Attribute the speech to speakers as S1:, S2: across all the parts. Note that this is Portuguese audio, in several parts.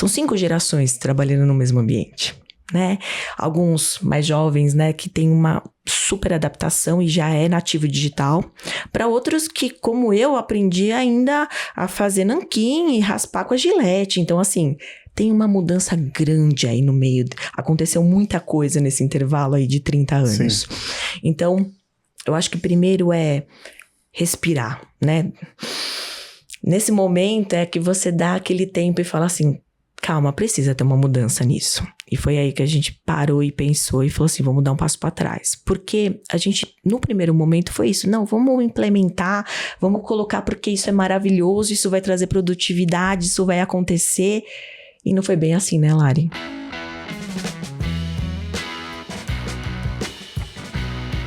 S1: são 5 gerações trabalhando no mesmo ambiente, né? Alguns mais jovens, né, que tem uma super adaptação e já é nativo digital, para outros que, como eu, aprendi ainda a fazer nanquim e raspar com a gilete. Então, assim, tem uma mudança grande aí no meio. Aconteceu muita coisa nesse intervalo aí de 30 anos. Sim. Então, eu acho que primeiro é respirar, né? Nesse momento é que você dá aquele tempo e fala assim, calma, precisa ter uma mudança nisso. E foi aí que a gente parou e pensou e falou assim, vamos dar um passo para trás. Porque a gente, no primeiro momento, foi isso. Não, vamos implementar, vamos colocar porque isso é maravilhoso, isso vai trazer produtividade, isso vai acontecer. E não foi bem assim, né, Lari?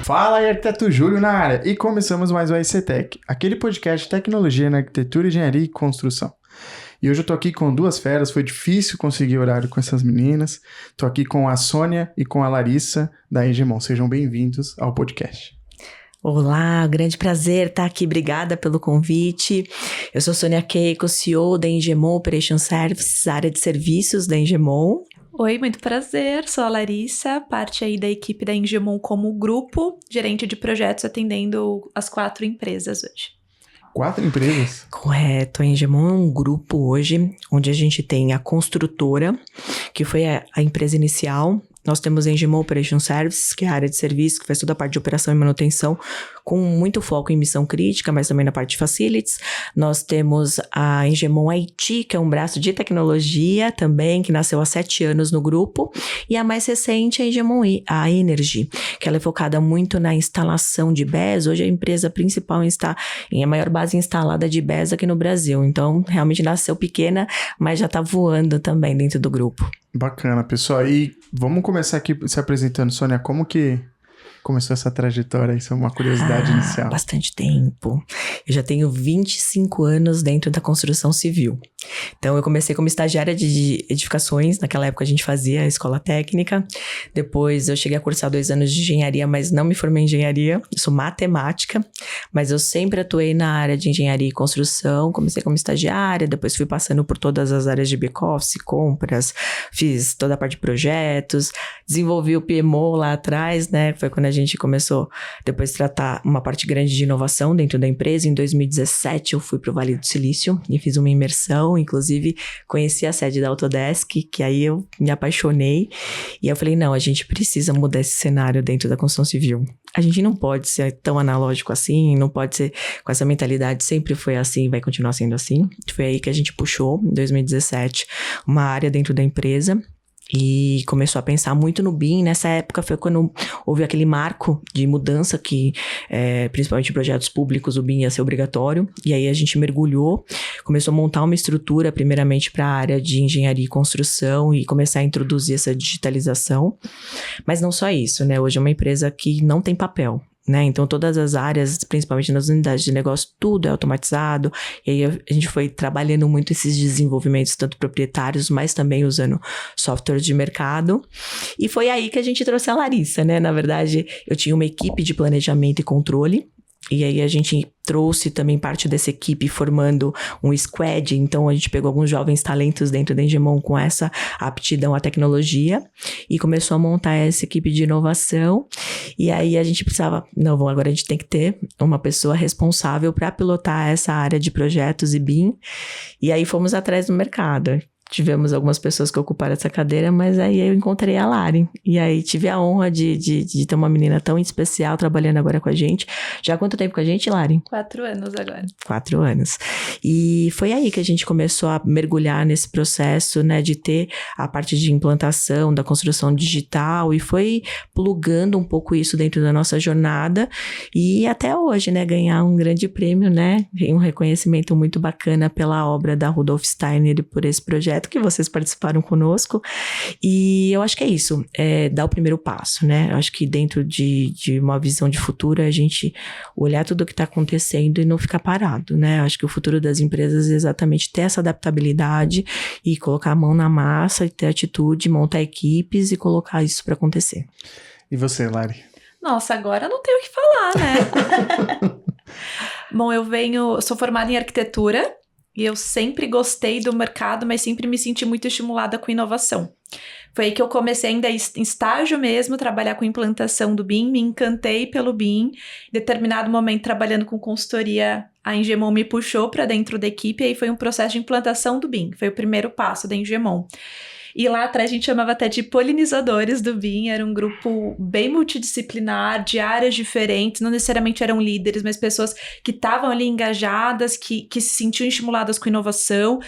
S2: Fala aí, arquiteto Júlio na área. E começamos mais o ICTech, aquele podcast de tecnologia na arquitetura, engenharia e construção. E hoje eu tô aqui com 2 feras, foi difícil conseguir horário com essas meninas. Tô aqui com a Sônia e com a Larissa da Engemon. Sejam bem-vindos ao podcast.
S1: Olá, grande prazer estar aqui, obrigada pelo convite. Eu sou Sônia Keiko, CEO da Engemon Operation Services, área de serviços da Engemon.
S3: Oi, muito prazer, sou a Larissa, parte aí da equipe da Engemon como grupo, gerente de projetos atendendo as 4 empresas hoje.
S2: 4 empresas?
S1: Correto, a Engemon é um grupo hoje, onde a gente tem a construtora, que foi a empresa inicial. Nós temos a Engemon Operation Services, que é a área de serviço, que faz toda a parte de operação e manutenção, com muito foco em missão crítica, mas também na parte de facilities. Nós temos a Engemon IT, que é um braço de tecnologia também, que nasceu há 7 anos no grupo. E a mais recente é a Engemon a Energy, que ela é focada muito na instalação de BESS. Hoje a empresa principal está em a maior base instalada de BESS aqui no Brasil. Então, realmente nasceu pequena, mas já está voando também dentro do grupo.
S2: Bacana, pessoal. E vamos começar aqui se apresentando, Sônia, como que começou essa trajetória? Isso é uma curiosidade inicial.
S1: Bastante tempo. Eu já tenho 25 anos dentro da construção civil. Então, eu comecei como estagiária de edificações. Naquela época, a gente fazia a escola técnica. Depois, eu cheguei a cursar 2 anos de engenharia, mas não me formei em engenharia. Eu sou matemática, mas eu sempre atuei na área de engenharia e construção. Comecei como estagiária, depois fui passando por todas as áreas de back-office, compras, fiz toda a parte de projetos, desenvolvi o PMO lá atrás, né? Foi quando a gente começou depois a tratar uma parte grande de inovação dentro da empresa. Em 2017, eu fui para o Vale do Silício e fiz uma imersão. Inclusive, conheci a sede da Autodesk, que aí eu me apaixonei. E eu falei, não, a gente precisa mudar esse cenário dentro da construção civil. A gente não pode ser tão analógico assim, não pode ser com essa mentalidade, sempre foi assim, vai continuar sendo assim. Foi aí que a gente puxou, em 2017, uma área dentro da empresa. E começou a pensar muito no BIM. Nessa época foi quando houve aquele marco de mudança que, principalmente em projetos públicos, o BIM ia ser obrigatório. E aí a gente mergulhou, começou a montar uma estrutura, primeiramente para a área de engenharia e construção e começar a introduzir essa digitalização. Mas não só isso, né? Hoje é uma empresa que não tem papel, né? Então, todas as áreas, principalmente nas unidades de negócio, tudo é automatizado. E aí, a gente foi trabalhando muito esses desenvolvimentos, tanto proprietários, mas também usando software de mercado. E foi aí que a gente trouxe a Larissa, né? Na verdade, eu tinha uma equipe de planejamento e controle. E aí, a gente trouxe também parte dessa equipe formando um squad. Então, a gente pegou alguns jovens talentos dentro da Engemon com essa aptidão à tecnologia e começou a montar essa equipe de inovação. E aí, a gente precisava... Não, bom, agora a gente tem que ter uma pessoa responsável para pilotar essa área de projetos e BIM. E aí, fomos atrás do mercado. Tivemos algumas pessoas que ocuparam essa cadeira, mas aí eu encontrei a Lari. E aí tive a honra de ter uma menina tão especial trabalhando agora com a gente. Já há quanto tempo com a gente, Lari?
S3: 4 anos agora.
S1: 4 anos. E foi aí que a gente começou a mergulhar nesse processo, né, de ter a parte de implantação, da construção digital, e foi plugando um pouco isso dentro da nossa jornada. E até hoje, né, ganhar um grande prêmio, né, um reconhecimento muito bacana pela obra da Rudolf Steiner e por esse projeto que vocês participaram conosco. E eu acho que é isso, dar o primeiro passo, né? Eu acho que dentro de uma visão de futuro, a gente olhar tudo o que está acontecendo e não ficar parado, né? Eu acho que o futuro das empresas é exatamente ter essa adaptabilidade e colocar a mão na massa, e ter atitude, montar equipes e colocar isso para acontecer.
S2: E você, Lari?
S3: Nossa, agora não tenho o que falar, né? Bom, eu sou formada em arquitetura. E eu sempre gostei do mercado, mas sempre me senti muito estimulada com inovação. Foi aí que eu comecei ainda em estágio mesmo, trabalhar com implantação do BIM, me encantei pelo BIM. Em determinado momento, trabalhando com consultoria, a Engemon me puxou para dentro da equipe, e aí foi um processo de implantação do BIM, foi o primeiro passo da Engemon. E lá atrás a gente chamava até de polinizadores do BIM, era um grupo bem multidisciplinar, de áreas diferentes, não necessariamente eram líderes, mas pessoas que estavam ali engajadas, que se sentiam estimuladas com inovação,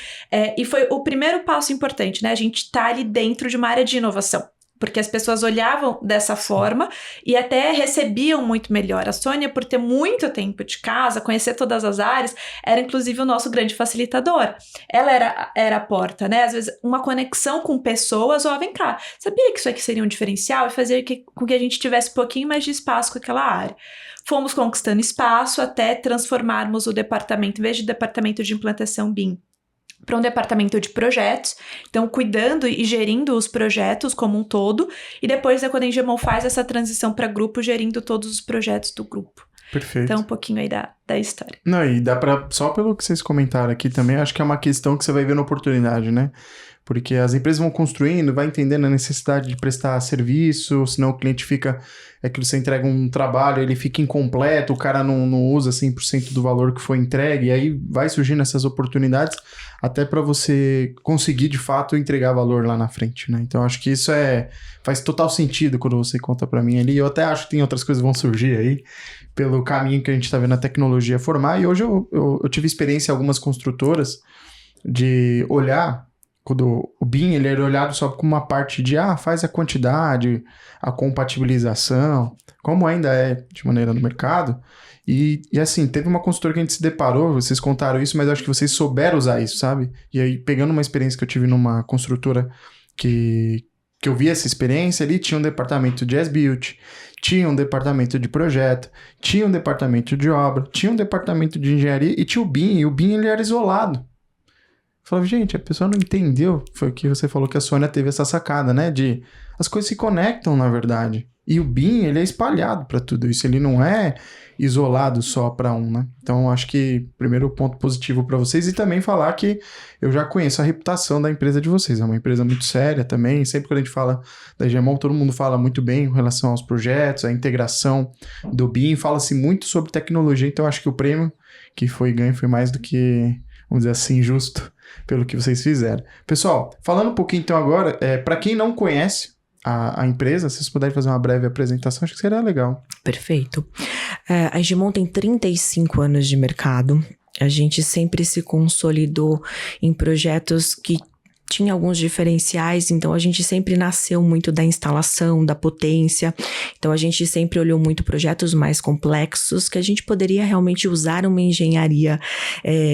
S3: e foi o primeiro passo importante, né? A gente tá ali dentro de uma área de inovação, porque as pessoas olhavam dessa forma e até recebiam muito melhor. A Sônia, por ter muito tempo de casa, conhecer todas as áreas, era inclusive o nosso grande facilitador. Ela era a porta, né? Às vezes, uma conexão com pessoas, vem cá, sabia que isso aqui seria um diferencial? E fazer com que a gente tivesse um pouquinho mais de espaço com aquela área. Fomos conquistando espaço até transformarmos o departamento, em vez de departamento de implantação BIM, para um departamento de projetos, então cuidando e gerindo os projetos como um todo, e depois quando a Engemon faz essa transição para grupo, gerindo todos os projetos do grupo.
S2: Perfeito.
S3: Então, um pouquinho aí da história.
S2: Não, e dá pra, só pelo que vocês comentaram aqui também, acho que é uma questão que você vai ver na oportunidade, né? Porque as empresas vão construindo, vai entendendo a necessidade de prestar serviço, senão o cliente fica, que você entrega um trabalho, ele fica incompleto, o cara não usa 100% do valor que foi entregue, e aí vai surgindo essas oportunidades até para você conseguir, de fato, entregar valor lá na frente, né? Então, acho que isso faz total sentido quando você conta para mim ali. Eu até acho que tem outras coisas que vão surgir aí, pelo caminho que a gente tá vendo a tecnologia formar, e hoje eu tive experiência em algumas construtoras de olhar. Quando o BIM, ele era olhado só como uma parte de, faz a quantidade, a compatibilização, como ainda é de maneira no mercado. E assim, teve uma consultora que a gente se deparou, vocês contaram isso, mas eu acho que vocês souberam usar isso, sabe? E aí, pegando uma experiência que eu tive numa construtora que eu vi essa experiência ali, tinha um departamento de as-built, tinha um departamento de projeto, tinha um departamento de obra, tinha um departamento de engenharia e tinha o BIM, e o BIM ele era isolado. Eu falava, gente, a pessoa não entendeu. Foi o que você falou que a Sônia teve essa sacada, né? De as coisas se conectam, na verdade. E o BIM, ele é espalhado para tudo isso. Ele não é isolado só para um, né? Então, acho que primeiro ponto positivo para vocês. E também falar que eu já conheço a reputação da empresa de vocês. É uma empresa muito séria também. Sempre que a gente fala da Engemon, todo mundo fala muito bem em relação aos projetos, a integração do BIM. Fala-se muito sobre tecnologia. Então, acho que o prêmio que foi ganho foi mais do que, vamos dizer assim, justo pelo que vocês fizeram. Pessoal, falando um pouquinho então agora, para quem não conhece a empresa, se vocês puderem fazer uma breve apresentação, acho que seria legal.
S1: Perfeito. A Engemon tem 35 anos de mercado. A gente sempre se consolidou em projetos que tinha alguns diferenciais, então a gente sempre nasceu muito da instalação, da potência, então a gente sempre olhou muito projetos mais complexos que a gente poderia realmente usar uma engenharia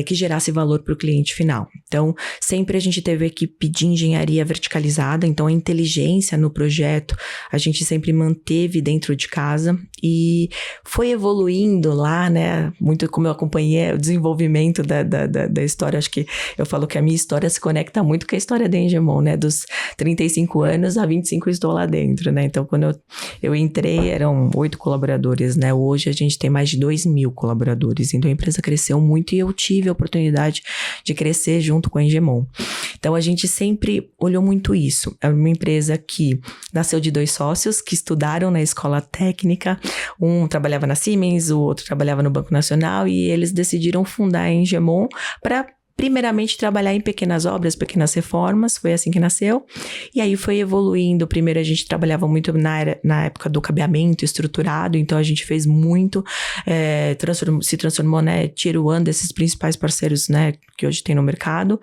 S1: que gerasse valor para o cliente final. Então, sempre a gente teve a equipe de engenharia verticalizada, então a inteligência no projeto a gente sempre manteve dentro de casa e foi evoluindo lá, né, muito como eu acompanhei o desenvolvimento da história, acho que eu falo que a minha história se conecta muito com a história da Engemon, né, dos 35 anos a 25 estou lá dentro, né, então quando eu entrei eram 8 colaboradores, né, hoje a gente tem mais de 2.000 colaboradores, então a empresa cresceu muito e eu tive a oportunidade de crescer junto com a Engemon. Então a gente sempre olhou muito isso, é uma empresa que nasceu de 2 sócios que estudaram na escola técnica, um trabalhava na Siemens, o outro trabalhava no Banco Nacional e eles decidiram fundar a Engemon para primeiramente trabalhar em pequenas obras, pequenas reformas, foi assim que nasceu, e aí foi evoluindo. Primeiro a gente trabalhava muito na época do cabeamento estruturado, então a gente fez muito, se transformou, né, Tier 1 desses principais parceiros, né, que hoje tem no mercado,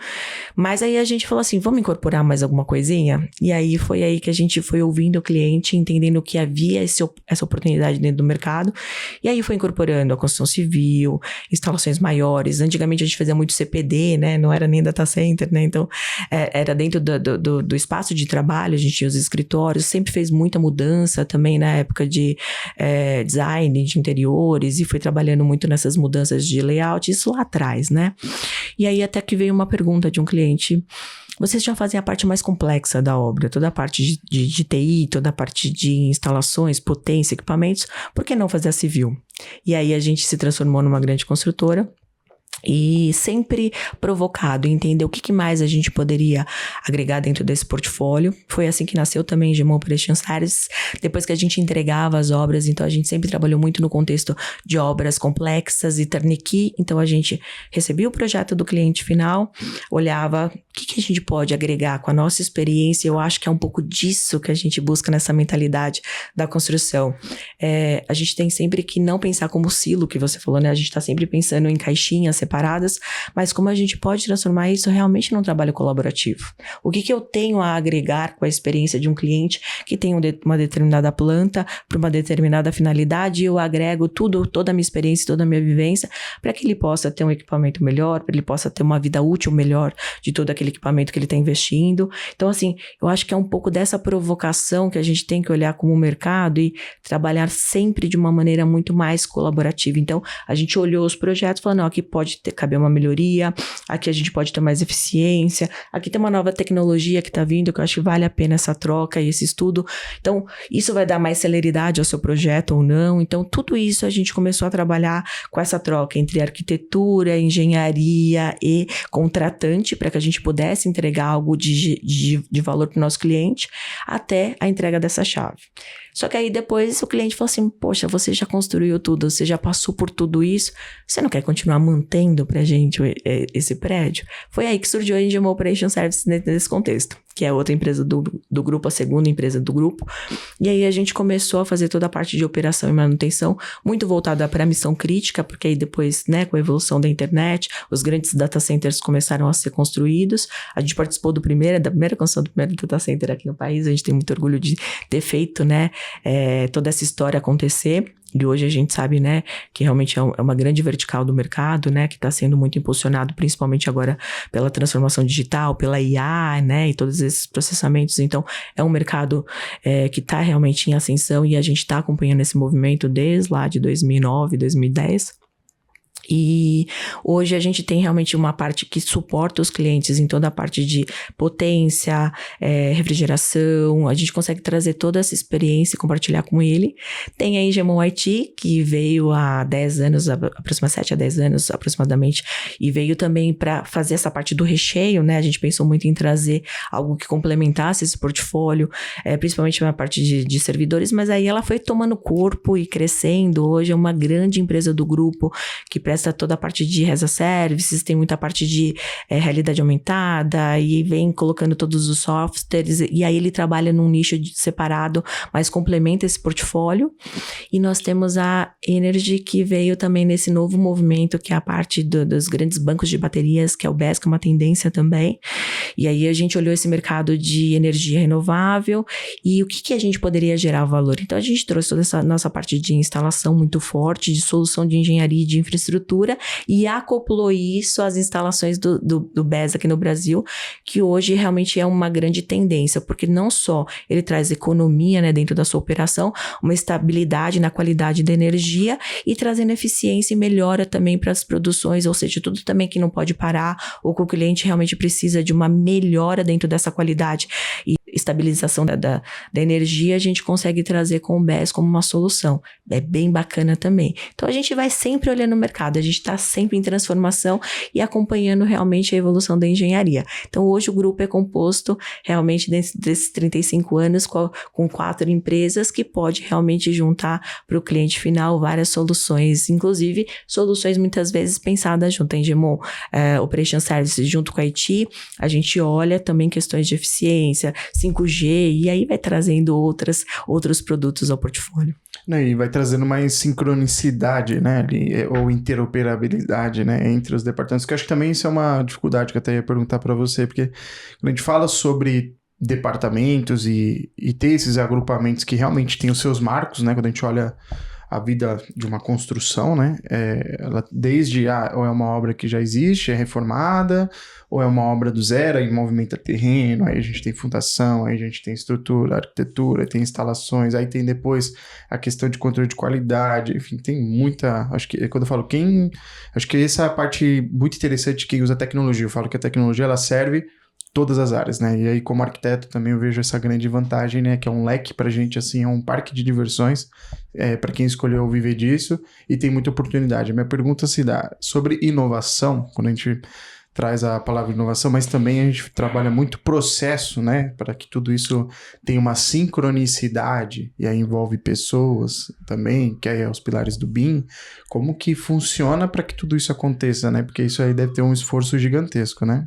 S1: mas aí a gente falou assim, vamos incorporar mais alguma coisinha? E aí foi aí que a gente foi ouvindo o cliente, entendendo que havia essa oportunidade dentro do mercado, e aí foi incorporando a construção civil, instalações maiores. Antigamente a gente fazia muito CPD, né? Não era nem data center, né? Então, era dentro do espaço de trabalho, a gente tinha os escritórios, sempre fez muita mudança também na época de design de interiores e foi trabalhando muito nessas mudanças de layout, isso lá atrás, né? E aí até que veio uma pergunta de um cliente, vocês já fazem a parte mais complexa da obra, toda a parte de TI, toda a parte de instalações, potência, equipamentos, por que não fazer a civil? E aí a gente se transformou numa grande construtora, E sempre provocado, entender o que mais a gente poderia agregar dentro desse portfólio. Foi assim que nasceu também GMO Operation Services, depois que a gente entregava as obras. Então a gente sempre trabalhou muito no contexto de obras complexas e turnkey. Então a gente recebia o projeto do cliente final, olhava o que a gente pode agregar com a nossa experiência. Eu acho que é um pouco disso que a gente busca nessa mentalidade da construção. A gente tem sempre que não pensar como silo, que você falou, né? A gente está sempre pensando em caixinhas separadas, mas como a gente pode transformar isso realmente num trabalho colaborativo. O que eu tenho a agregar com a experiência de um cliente que tem uma determinada planta para uma determinada finalidade, e eu agrego toda a minha experiência, toda a minha vivência, para que ele possa ter um equipamento melhor, para ele possa ter uma vida útil melhor de todo aquele equipamento que ele está investindo. Então, assim, eu acho que é um pouco dessa provocação que a gente tem que olhar como mercado e trabalhar sempre de uma maneira muito mais colaborativa. Então, a gente olhou os projetos e falou, não, aqui pode caber uma melhoria, aqui a gente pode ter mais eficiência, aqui tem uma nova tecnologia que está vindo, que eu acho que vale a pena essa troca e esse estudo. Então, isso vai dar mais celeridade ao seu projeto ou não. Então, tudo isso a gente começou a trabalhar com essa troca entre arquitetura, engenharia e contratante, para que a gente pudesse entregar algo de valor para o nosso cliente, até a entrega dessa chave. Só que aí depois o cliente falou assim, poxa, você já construiu tudo, você já passou por tudo isso, você não quer continuar mantendo pra gente esse prédio? Foi aí que surgiu a GMO Operation Services nesse contexto, que é outra empresa do grupo, a segunda empresa do grupo. E aí a gente começou a fazer toda a parte de operação e manutenção, muito voltada para a missão crítica, porque aí depois, né, com a evolução da internet, os grandes data centers começaram a ser construídos. A gente participou da primeira construção do primeiro data center aqui no país, a gente tem muito orgulho de ter feito, né, toda essa história acontecer. E hoje a gente sabe, né, que realmente é uma grande vertical do mercado, né, que está sendo muito impulsionado, principalmente agora pela transformação digital, pela IA, né, e todos esses processamentos. Então, é um mercado que está realmente em ascensão e a gente está acompanhando esse movimento desde lá de 2009, 2010. E hoje a gente tem realmente uma parte que suporta os clientes em toda a parte de potência, refrigeração, a gente consegue trazer toda essa experiência e compartilhar com ele. Tem a GMO IT, que veio há 10 anos, aproximadamente 7 a 10 anos aproximadamente, e veio também para fazer essa parte do recheio, né? A gente pensou muito em trazer algo que complementasse esse portfólio, principalmente na parte de servidores, mas aí ela foi tomando corpo e crescendo. Hoje é uma grande empresa do grupo que presta toda a parte de Reza Services, tem muita parte de realidade aumentada e vem colocando todos os softwares, e aí ele trabalha num nicho separado, mas complementa esse portfólio. E nós temos a Energy, que veio também nesse novo movimento, que é a parte dos grandes bancos de baterias, que é o BES, que é uma tendência também. E aí a gente olhou esse mercado de energia renovável e o que a gente poderia gerar valor. Então a gente trouxe toda essa nossa parte de instalação muito forte, de solução de engenharia e de infraestrutura, e acoplou isso às instalações do BES aqui no Brasil, que hoje realmente é uma grande tendência, porque não só ele traz economia, né, dentro da sua operação, uma estabilidade na qualidade da energia e trazendo eficiência e melhora também para as produções, ou seja, tudo também que não pode parar ou que o cliente realmente precisa de uma melhora dentro dessa qualidade e estabilização da energia, a gente consegue trazer com o BES como uma solução. É bem bacana também. Então a gente vai sempre olhando o mercado, a gente está sempre em transformação e acompanhando realmente a evolução da engenharia. Então hoje o grupo é composto realmente desses 35 anos com 4 empresas que pode realmente juntar para o cliente final várias soluções, inclusive soluções muitas vezes pensadas junto em GMO Operation Services junto com a IT. A gente olha também questões de eficiência, 5G, e aí vai trazendo outros produtos ao portfólio.
S2: E vai trazendo mais sincronicidade, né, ou interoperabilidade, né, entre os departamentos, que eu acho que também isso é uma dificuldade que eu até ia perguntar para você, porque quando a gente fala sobre departamentos e ter esses agrupamentos que realmente têm os seus marcos, né, quando a gente olha a vida de uma construção, né, ela desde ou é uma obra que já existe, é reformada, ou é uma obra do zero, aí movimenta terreno, aí a gente tem fundação, aí a gente tem estrutura, arquitetura, tem instalações, aí tem depois a questão de controle de qualidade, enfim, tem muita, acho que quando eu falo acho que essa é a parte muito interessante de quem usa tecnologia. Eu falo que a tecnologia ela serve todas as áreas, né? E aí, como arquiteto, também eu vejo essa grande vantagem, né? Que é um leque pra gente, assim, é um parque de diversões para quem escolheu viver disso e tem muita oportunidade. A minha pergunta se dá sobre inovação, quando a gente traz a palavra inovação, mas também a gente trabalha muito processo, né? Para que tudo isso tenha uma sincronicidade e aí envolve pessoas também, que aí é os pilares do BIM. Como que funciona para que tudo isso aconteça, né? Porque isso aí deve ter um esforço gigantesco, né?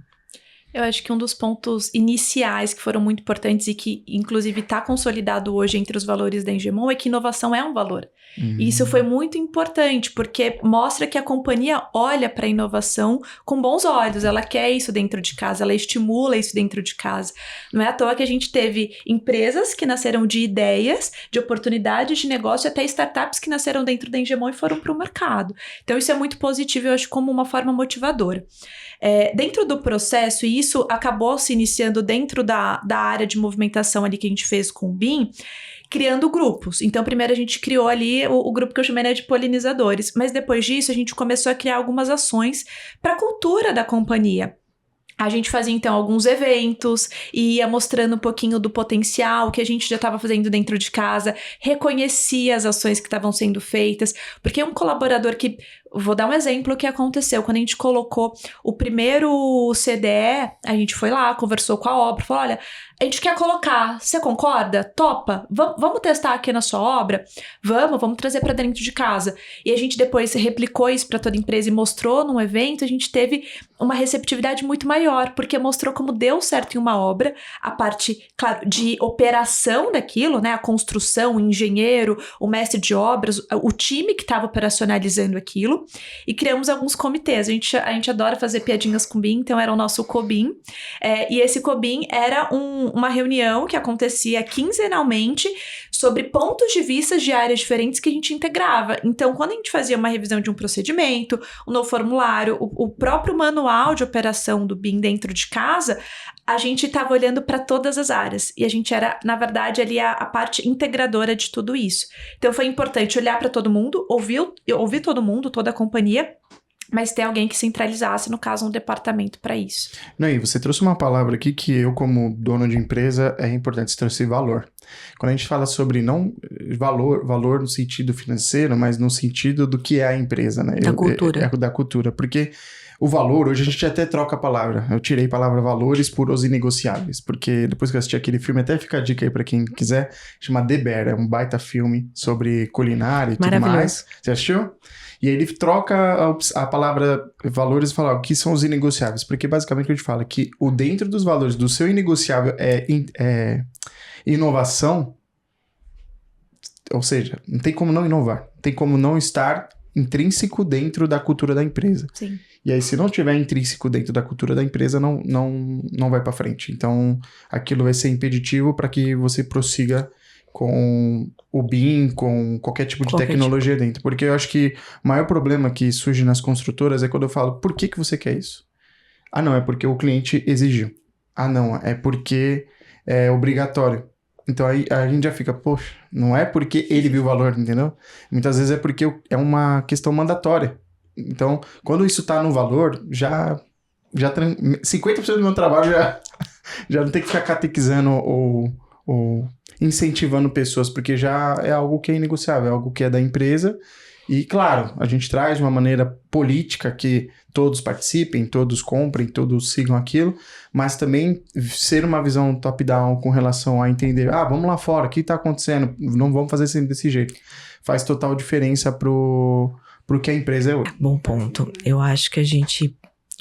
S3: Eu acho que um dos pontos iniciais que foram muito importantes e que, inclusive, está consolidado hoje entre os valores da Engemon é que inovação é um valor. E isso foi muito importante, porque mostra que a companhia olha para a inovação com bons olhos. Ela quer isso dentro de casa, ela estimula isso dentro de casa. Não é à toa que a gente teve empresas que nasceram de ideias, de oportunidades de negócio, até startups que nasceram dentro da Engemon e foram para o mercado. Então, isso é muito positivo, eu acho, como uma forma motivadora. Dentro do processo, e isso acabou se iniciando dentro da área de movimentação ali que a gente fez com o BIM, criando grupos. Então, primeiro a gente criou ali o grupo que eu chamei de polinizadores, mas depois disso a gente começou a criar algumas ações para a cultura da companhia. A gente fazia, então, alguns eventos e ia mostrando um pouquinho do potencial que a gente já estava fazendo dentro de casa, reconhecia as ações que estavam sendo feitas, porque um colaborador que... Vou dar um exemplo que aconteceu. Quando a gente colocou o primeiro CDE, a gente foi lá, conversou com a obra, falou, olha, a gente quer colocar, você concorda? Topa? Vamos testar aqui na sua obra? Vamos trazer para dentro de casa. E a gente depois replicou isso para toda a empresa e mostrou num evento, a gente teve uma receptividade muito maior, porque mostrou como deu certo em uma obra, a parte, claro, de operação daquilo, né? A construção, o engenheiro, o mestre de obras, o time que estava operacionalizando aquilo. E criamos alguns comitês. A gente adora fazer piadinhas com o BIM, então era o nosso COBIM. E esse COBIM era uma reunião que acontecia quinzenalmente sobre pontos de vista de áreas diferentes que a gente integrava. Então, quando a gente fazia uma revisão de um procedimento, um novo formulário, o próprio manual de operação do BIM dentro de casa, a gente estava olhando para todas as áreas. E a gente era, na verdade, ali a parte integradora de tudo isso. Então, foi importante olhar para todo mundo, ouvir todo mundo, toda a companhia, mas ter alguém que centralizasse, no caso, um departamento para isso.
S2: Não, e você trouxe uma palavra aqui que eu, como dono de empresa, é importante, você trouxe valor. Quando a gente fala sobre não valor no sentido financeiro, mas no sentido do que é a empresa, né?
S1: Da cultura.
S2: Da cultura, porque o valor, hoje a gente até troca a palavra. Eu tirei a palavra valores por os inegociáveis, porque depois que eu assisti aquele filme, até fica a dica aí pra quem quiser, chama The Bear, é um baita filme sobre culinária e tudo mais. Você assistiu? E aí ele troca a palavra valores e fala o que são os inegociáveis, porque basicamente a gente fala que o dentro dos valores do seu inegociável é inovação, ou seja, não tem como não inovar, não tem como não estar intrínseco dentro da cultura da empresa.
S3: Sim.
S2: E aí, se não tiver intrínseco dentro da cultura da empresa, não vai para frente. Então, aquilo vai ser impeditivo para que você prossiga com o BIM, com qualquer tipo de tecnologia dentro. Porque eu acho que o maior problema que surge nas construtoras é quando eu falo, por que você quer isso? Ah, não, é porque o cliente exigiu. Ah, não, é porque é obrigatório. Então aí a gente já fica, poxa, não é porque ele viu o valor, entendeu? Muitas vezes é porque é uma questão mandatória. Então, quando isso tá no valor, já 50% do meu trabalho já não tem que ficar catequizando ou incentivando pessoas, porque já é algo que é inegociável, é algo que é da empresa. E, claro, a gente traz de uma maneira política que todos participem, todos comprem, todos sigam aquilo, mas também ser uma visão top-down com relação a entender, vamos lá fora, o que está acontecendo? Não vamos fazer sempre desse jeito. Faz total diferença pro que a empresa é hoje.
S1: Bom ponto. Eu acho que a gente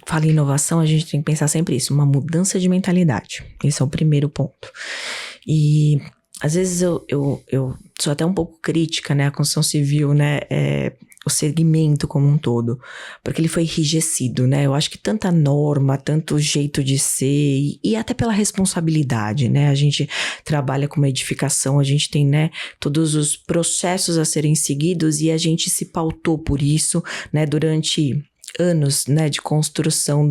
S1: fala em inovação, a gente tem que pensar sempre isso, uma mudança de mentalidade. Esse é o primeiro ponto. E às vezes eu sou até um pouco crítica, né, à construção civil, né, o segmento como um todo, porque ele foi enrijecido, né, eu acho que tanta norma, tanto jeito de ser e até pela responsabilidade, né, a gente trabalha com uma edificação, a gente tem, né, todos os processos a serem seguidos e a gente se pautou por isso, né, durante anos, né, de construção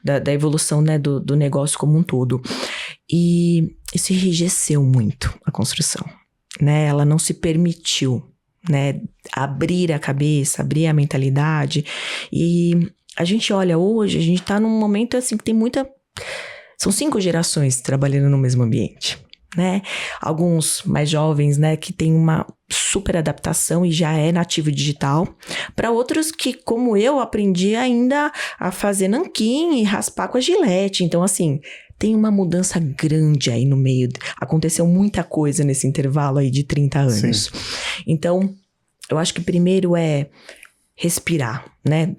S1: da evolução, né, do negócio como um todo. E isso enrijeceu muito a construção, né, ela não se permitiu, né, abrir a cabeça, abrir a mentalidade, e a gente olha hoje, a gente tá num momento assim que tem muita São 5 gerações trabalhando no mesmo ambiente, né? Alguns mais jovens, né, que têm uma super adaptação e já é nativo digital. Para outros que, como eu, aprendi ainda a fazer nanquim e raspar com a gilete. Então, assim, tem uma mudança grande aí no meio. Aconteceu muita coisa nesse intervalo aí de 30 anos. Sim. Então, eu acho que primeiro é respirar, né?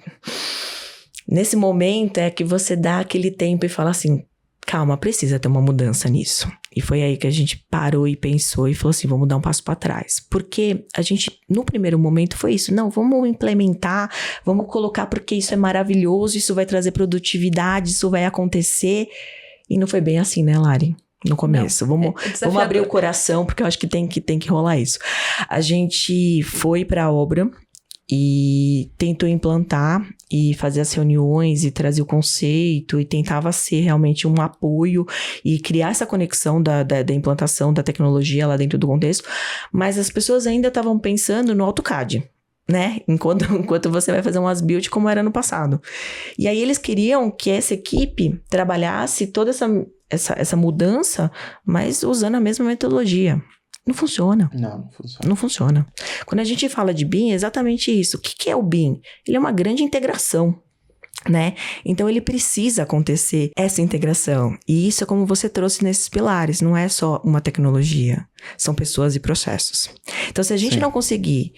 S1: Nesse momento é que você dá aquele tempo e fala assim, calma, precisa ter uma mudança nisso. E foi aí que a gente parou e pensou e falou assim, vamos dar um passo para trás. Porque a gente, no primeiro momento, foi isso. Não, vamos implementar, vamos colocar porque isso é maravilhoso, isso vai trazer produtividade, isso vai acontecer. E não foi bem assim, né, Lari? No começo. Vamos abrir o coração, porque eu acho que tem que rolar isso. A gente foi para a obra e tentou implantar e fazer as reuniões e trazer o conceito e tentava ser realmente um apoio e criar essa conexão da implantação da tecnologia lá dentro do contexto, mas as pessoas ainda estavam pensando no AutoCAD, né? Enquanto você vai fazer umas build como era no passado. E aí eles queriam que essa equipe trabalhasse toda essa mudança, mas usando a mesma metodologia. Não funciona. Não funciona. Quando a gente fala de BIM, é exatamente isso. O que é o BIM? Ele é uma grande integração, né? Então, ele precisa acontecer essa integração. E isso é como você trouxe nesses pilares. Não é só uma tecnologia. São pessoas e processos. Então, se a gente não conseguir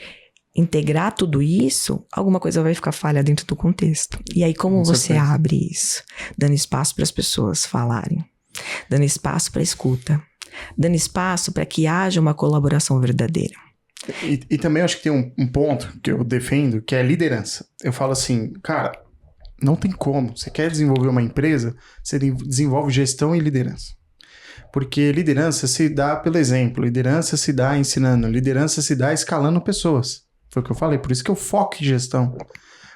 S1: integrar tudo isso, alguma coisa vai ficar falha dentro do contexto. E aí, como você abre isso? Dando espaço para as pessoas falarem. Dando espaço para a escuta. Dando espaço para que haja uma colaboração verdadeira.
S2: E também eu acho que tem um ponto que eu defendo, que é liderança. Eu falo assim, cara, não tem como. Você quer desenvolver uma empresa, você desenvolve gestão e liderança. Porque liderança se dá pelo exemplo, liderança se dá ensinando, liderança se dá escalando pessoas. Foi o que eu falei, por isso que eu foco em gestão.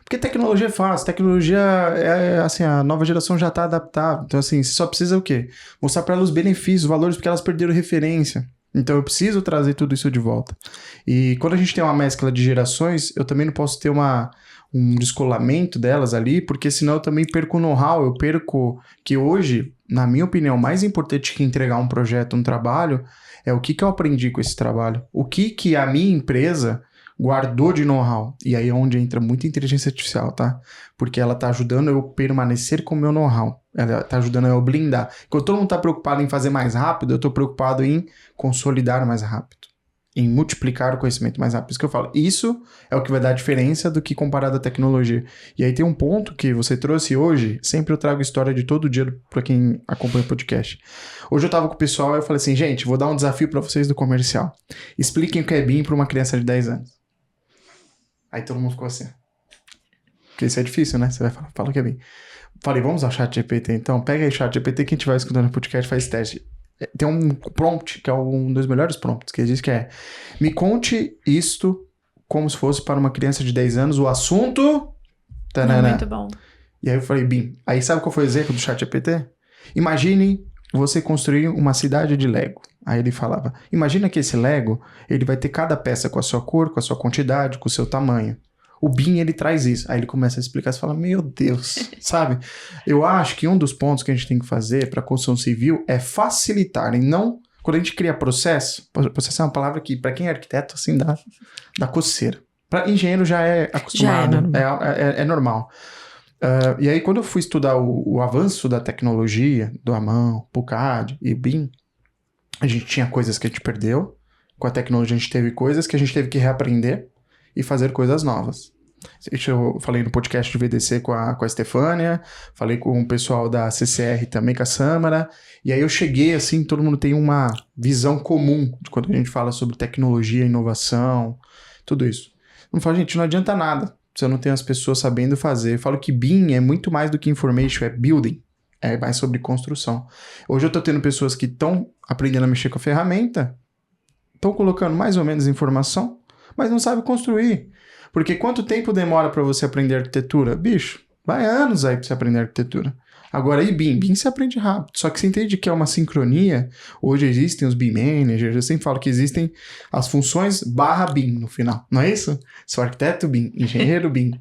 S2: Porque tecnologia é fácil, tecnologia assim, a nova geração já está adaptada. Então, assim, você só precisa o quê? Mostrar para elas os benefícios, os valores, porque elas perderam referência. Então, eu preciso trazer tudo isso de volta. E quando a gente tem uma mescla de gerações, eu também não posso ter um descolamento delas ali, porque senão eu também perco o know-how, eu perco que hoje, na minha opinião, mais importante que entregar um projeto, um trabalho, é o que eu aprendi com esse trabalho. O que a minha empresa guardou de know-how. E aí é onde entra muita inteligência artificial, tá? Porque ela tá ajudando eu permanecer com o meu know-how. Ela tá ajudando eu blindar. Quando todo mundo tá preocupado em fazer mais rápido, eu tô preocupado em consolidar mais rápido. Em multiplicar o conhecimento mais rápido. Isso que eu falo. Isso é o que vai dar a diferença do que comparado à tecnologia. E aí tem um ponto que você trouxe hoje. Sempre eu trago história de todo dia pra quem acompanha o podcast. Hoje eu tava com o pessoal e eu falei assim, gente, vou dar um desafio pra vocês do comercial. Expliquem o que é BIM pra uma criança de 10 anos. Aí todo mundo ficou assim. Porque isso é difícil, né? Você vai falar, fala que é BIM. Falei, vamos ao ChatGPT então? Pega aí o ChatGPT, quem estiver escutando o podcast faz teste. Tem um prompt, que é um dos melhores prompts, que diz que é: me conte isto como se fosse para uma criança de 10 anos, o assunto...
S3: Muito bom.
S2: E aí eu falei, BIM. Aí sabe qual foi o exemplo do ChatGPT? Imagine você construir uma cidade de Lego. Aí ele falava, imagina que esse Lego, ele vai ter cada peça com a sua cor, com a sua quantidade, com o seu tamanho. O BIM, ele traz isso. Aí ele começa a explicar, você fala, meu Deus, sabe? Eu acho que um dos pontos que a gente tem que fazer para a construção civil é facilitar, e não... Quando a gente cria processo é uma palavra que, para quem é arquiteto, assim, dá coceira. Para engenheiro já é acostumado, é normal. E aí, quando eu fui estudar o avanço da tecnologia, do AMAN, PuCAD e BIM, a gente tinha coisas que a gente perdeu, com a tecnologia a gente teve coisas que a gente teve que reaprender e fazer coisas novas. Eu falei no podcast de VDC com a Estefânia, falei com o pessoal da CCR também, com a Sâmara, e aí eu cheguei assim, todo mundo tem uma visão comum de quando a gente fala sobre tecnologia, inovação, tudo isso. Eu falo, gente, não adianta nada se eu não tenho as pessoas sabendo fazer. Eu falo que BIM é muito mais do que information, é building. É mais sobre construção. Hoje eu tô tendo pessoas que estão aprendendo a mexer com a ferramenta, estão colocando mais ou menos informação, mas não sabem construir. Porque quanto tempo demora para você aprender arquitetura? Bicho, vai anos aí para você aprender arquitetura. Agora, e BIM? BIM você aprende rápido. Só que você entende que é uma sincronia. Hoje existem os BIM managers. Eu sempre falo que existem as funções /BIM no final. Não é isso? Sou arquiteto BIM, engenheiro BIM,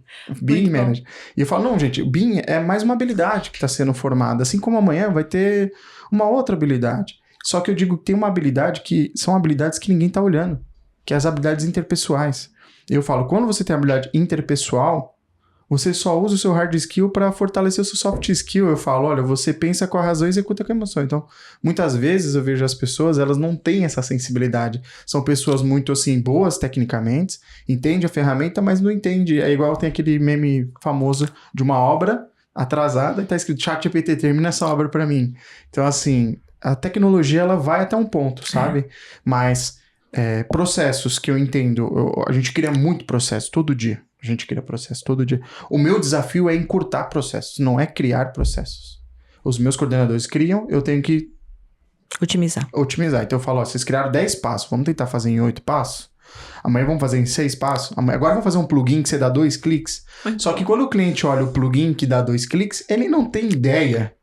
S2: BIM manager. E eu falo, não, gente, o BIM é mais uma habilidade que está sendo formada. Assim como amanhã vai ter uma outra habilidade. Só que eu digo que tem uma habilidade que são habilidades que ninguém está olhando. Que é as habilidades interpessoais. Eu falo, quando você tem habilidade interpessoal, você só usa o seu hard skill para fortalecer o seu soft skill. Eu falo, olha, você pensa com a razão e executa com a emoção. Então, muitas vezes eu vejo as pessoas, elas não têm essa sensibilidade. São pessoas muito, assim, boas tecnicamente, entende a ferramenta, mas não entende. É igual tem aquele meme famoso de uma obra atrasada e tá escrito, ChatGPT, termina essa obra para mim. Então, assim, a tecnologia, ela vai até um ponto, sabe? Mas processos que eu entendo, a gente cria muito processo todo dia. A gente cria processo todo dia. O meu desafio é encurtar processos, não é criar processos. Os meus coordenadores criam, eu tenho que
S1: Otimizar.
S2: Então eu falo, ó, vocês criaram 10 passos, vamos tentar fazer em 8 passos? Amanhã vamos fazer em 6 passos? Agora vamos fazer um plugin que você dá 2 cliques? Só que quando o cliente olha o plugin que dá 2 cliques, ele não tem ideia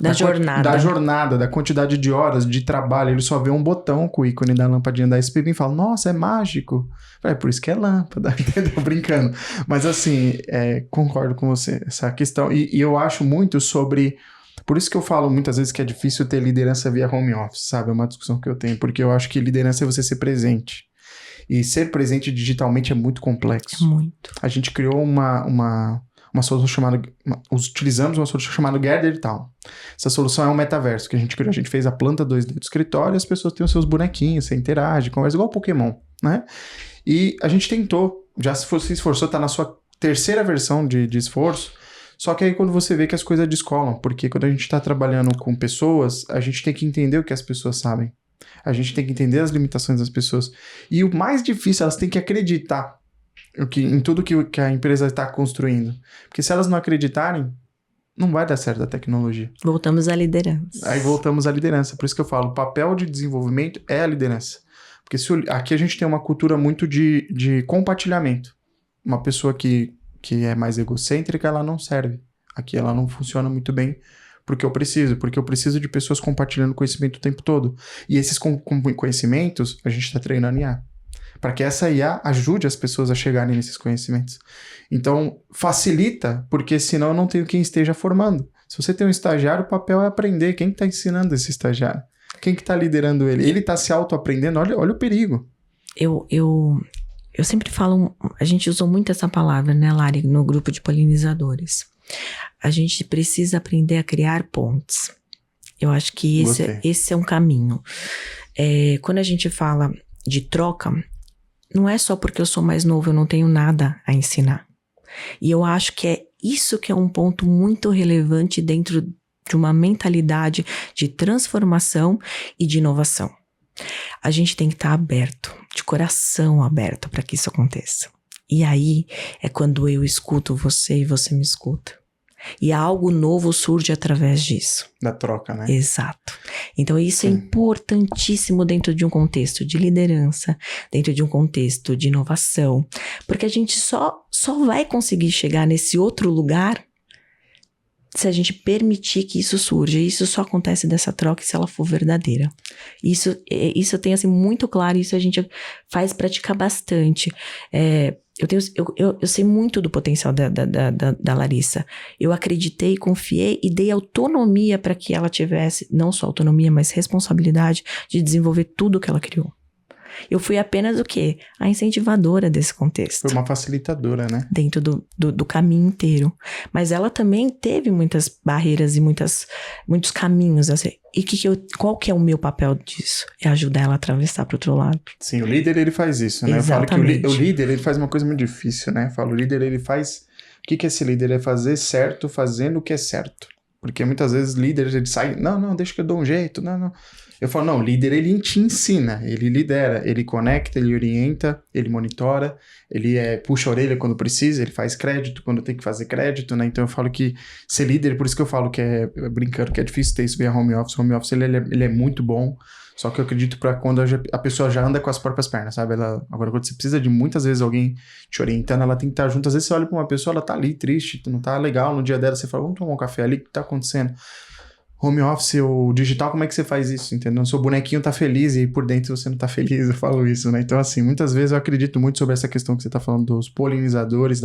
S2: da jornada, da quantidade de horas de trabalho. Ele só vê um botão com o ícone da lampadinha da SPB e fala, nossa, é mágico. É por isso que é lâmpada, entendeu? Brincando. Mas assim, concordo com você, essa questão. E eu acho muito sobre... Por isso que eu falo muitas vezes que é difícil ter liderança via home office, sabe? É uma discussão que eu tenho, porque eu acho que liderança é você ser presente. E ser presente digitalmente é muito complexo.
S1: Muito.
S2: A gente criou uma solução chamada... Utilizamos uma solução chamada Gather Town. Essa solução é um metaverso que a gente criou. A gente fez a planta 2D do escritório e as pessoas têm os seus bonequinhos, você interage, conversa igual Pokémon, né? E a gente tentou, já se esforçou, tá na sua terceira versão de esforço, só que aí quando você vê que as coisas descolam, porque quando a gente tá trabalhando com pessoas, a gente tem que entender o que as pessoas sabem. A gente tem que entender as limitações das pessoas. E o mais difícil, elas têm que acreditar em tudo que a empresa está construindo. Porque se elas não acreditarem, não vai dar certo a tecnologia.
S1: Voltamos à liderança.
S2: Aí voltamos à liderança. Por isso que eu falo, o papel de desenvolvimento é a liderança. Porque aqui a gente tem uma cultura muito de compartilhamento. Uma pessoa que é mais egocêntrica, ela não serve. Aqui ela não funciona muito bem porque eu preciso de pessoas compartilhando conhecimento o tempo todo. E esses conhecimentos, a gente está treinando IA. Para que essa IA ajude as pessoas a chegarem nesses conhecimentos. Então, facilita, porque senão eu não tenho quem esteja formando. Se você tem um estagiário, o papel é aprender. Quem está ensinando esse estagiário? Quem que está liderando ele? Ele está se auto-aprendendo? Olha o perigo.
S1: Eu sempre falo, a gente usou muito essa palavra, né, Lari, no grupo de polinizadores. A gente precisa aprender a criar pontes. Eu acho que esse é um caminho. Quando a gente fala de troca, não é só porque eu sou mais novo, eu não tenho nada a ensinar. E eu acho que é isso que é um ponto muito relevante dentro de uma mentalidade de transformação e de inovação. A gente tem que estar aberto, de coração aberto para que isso aconteça. E aí é quando eu escuto você e você me escuta. E algo novo surge através disso.
S2: Da troca, né?
S1: Exato. Então isso é importantíssimo dentro de um contexto de liderança, dentro de um contexto de inovação. Porque a gente só vai conseguir chegar nesse outro lugar se a gente permitir que isso surja. E isso só acontece dessa troca se ela for verdadeira. Isso eu tenho assim muito claro, isso a gente faz praticar bastante. Eu sei muito do potencial da Larissa. Eu acreditei, confiei e dei autonomia para que ela tivesse, não só autonomia, mas responsabilidade de desenvolver tudo que ela criou. Eu fui apenas o quê? A incentivadora desse contexto.
S2: Foi uma facilitadora, né?
S1: Dentro do caminho inteiro. Mas ela também teve muitas barreiras e muitos caminhos. Assim. E qual que é o meu papel disso? É ajudar ela a atravessar para o outro lado.
S2: Sim, o líder ele faz isso, né?
S1: Exatamente.
S2: Eu falo que o líder ele faz uma coisa muito difícil, né? Eu falo, o líder ele faz... O que é esse líder? É fazer certo fazendo o que é certo. Porque muitas vezes líderes ele sai... Não, deixa que eu dou um jeito. Não. Eu falo, não, o líder ele te ensina, ele lidera, ele conecta, ele orienta, ele monitora, ele puxa a orelha quando precisa, ele faz crédito quando tem que fazer crédito, né? Então eu falo que ser líder, por isso que eu falo que brincando, que é difícil ter isso via home office. Home office ele é muito bom, Só que eu acredito para quando a pessoa já anda com as próprias pernas, sabe? Agora, quando você precisa de muitas vezes alguém te orientando, ela tem que estar junto. Às vezes você olha pra uma pessoa, ela tá ali triste, não tá legal no dia dela, você fala, vamos tomar um café ali, o que tá acontecendo? Home office ou digital, como é que você faz isso, entendeu? O seu bonequinho tá feliz e por dentro você não tá feliz, eu falo isso, né? Então, assim, muitas vezes eu acredito muito sobre essa questão que você tá falando dos polinizadores